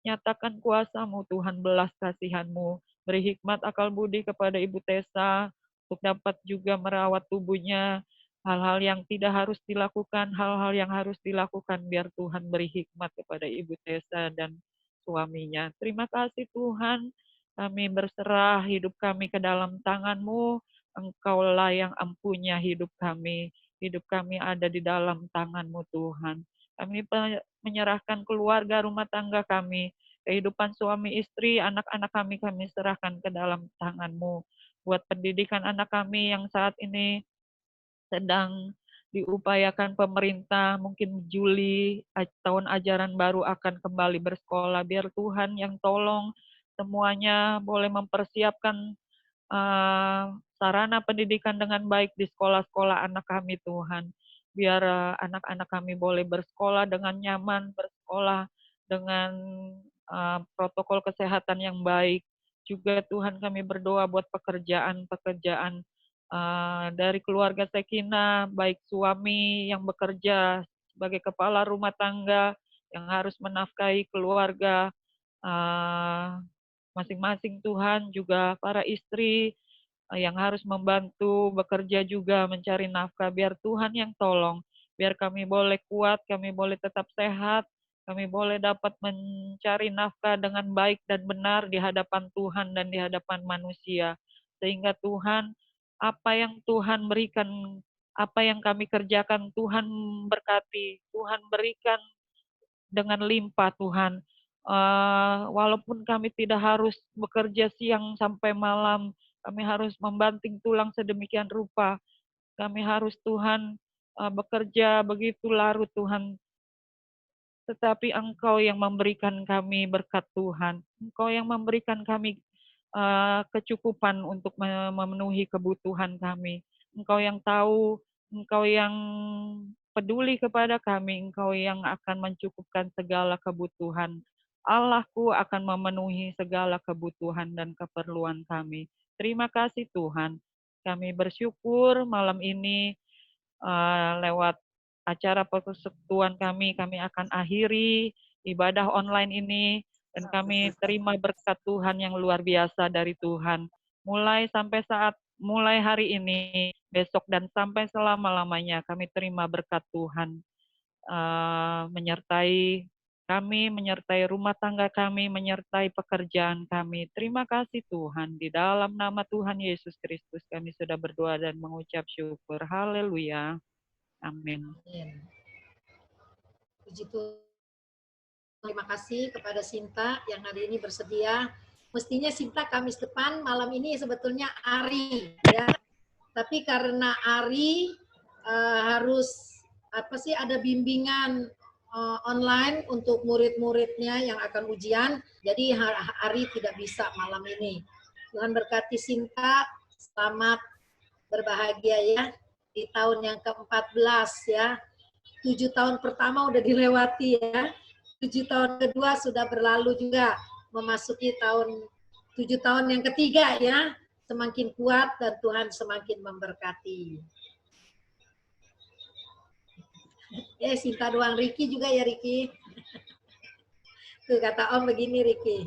Nyatakan kuasa-Mu Tuhan, belas kasihan-Mu. Beri hikmat akal budi kepada Ibu Tessa untuk dapat juga merawat tubuhnya. Hal-hal yang tidak harus dilakukan, hal-hal yang harus dilakukan, biar Tuhan beri hikmat kepada Ibu Tessa dan suaminya. Terima kasih Tuhan, kami berserah hidup kami ke dalam tangan-Mu. Engkaulah yang empunya hidup kami. Hidup kami ada di dalam tangan-Mu Tuhan. Kami menyerahkan keluarga rumah tangga kami, kehidupan suami istri, anak-anak kami serahkan ke dalam tangan-Mu. Buat pendidikan anak kami yang saat ini sedang diupayakan pemerintah, mungkin Juli tahun ajaran baru akan kembali bersekolah. Biar Tuhan yang tolong semuanya boleh mempersiapkan sarana pendidikan dengan baik di sekolah-sekolah anak kami Tuhan. Biar anak-anak kami boleh bersekolah dengan nyaman, bersekolah dengan protokol kesehatan yang baik. Juga Tuhan kami berdoa buat pekerjaan-pekerjaan dari keluarga Sekina, baik suami yang bekerja sebagai kepala rumah tangga, yang harus menafkahi keluarga masing-masing Tuhan, juga para istri yang harus membantu bekerja juga mencari nafkah. Biar Tuhan yang tolong, biar kami boleh kuat, kami boleh tetap sehat, kami boleh dapat mencari nafkah dengan baik dan benar di hadapan Tuhan dan di hadapan manusia. Sehingga Tuhan, apa yang Tuhan berikan, apa yang kami kerjakan, Tuhan berkati, Tuhan berikan dengan limpah Tuhan. Walaupun kami tidak harus bekerja siang sampai malam, kami harus membanting tulang sedemikian rupa. Kami harus Tuhan bekerja begitu larut Tuhan. Tetapi Engkau yang memberikan kami berkat Tuhan. Engkau yang memberikan kami kecukupan untuk memenuhi kebutuhan kami. Engkau yang tahu, Engkau yang peduli kepada kami, Engkau yang akan mencukupkan segala kebutuhan. Allahku akan memenuhi segala kebutuhan dan keperluan kami. Terima kasih Tuhan. Kami bersyukur malam ini lewat acara persekutuan kami akan akhiri ibadah online ini, dan kami terima berkat Tuhan yang luar biasa dari Tuhan. Mulai hari ini, besok, dan sampai selama-lamanya kami terima berkat Tuhan. Menyertai kami, menyertai rumah tangga kami, menyertai pekerjaan kami. Terima kasih Tuhan. Di dalam nama Tuhan Yesus Kristus kami sudah berdoa dan mengucap syukur. Haleluya. Amin. Puji Tuhan. Terima kasih kepada Sinta yang hari ini bersedia. Mestinya Sinta Kamis depan, malam ini sebetulnya Ari, ya. Tapi karena Ari harus ada bimbingan online untuk murid-muridnya yang akan ujian, jadi Ari tidak bisa malam ini. Tuhan berkati Sinta, selamat berbahagia ya di tahun yang ke-14 ya. 7 tahun pertama udah dilewati ya. 7 tahun kedua sudah berlalu juga, memasuki 7 tahun yang ketiga ya. Semakin kuat dan Tuhan semakin memberkati. Sinta doang, Riki juga ya Riki. Tuh kata Om begini Riki.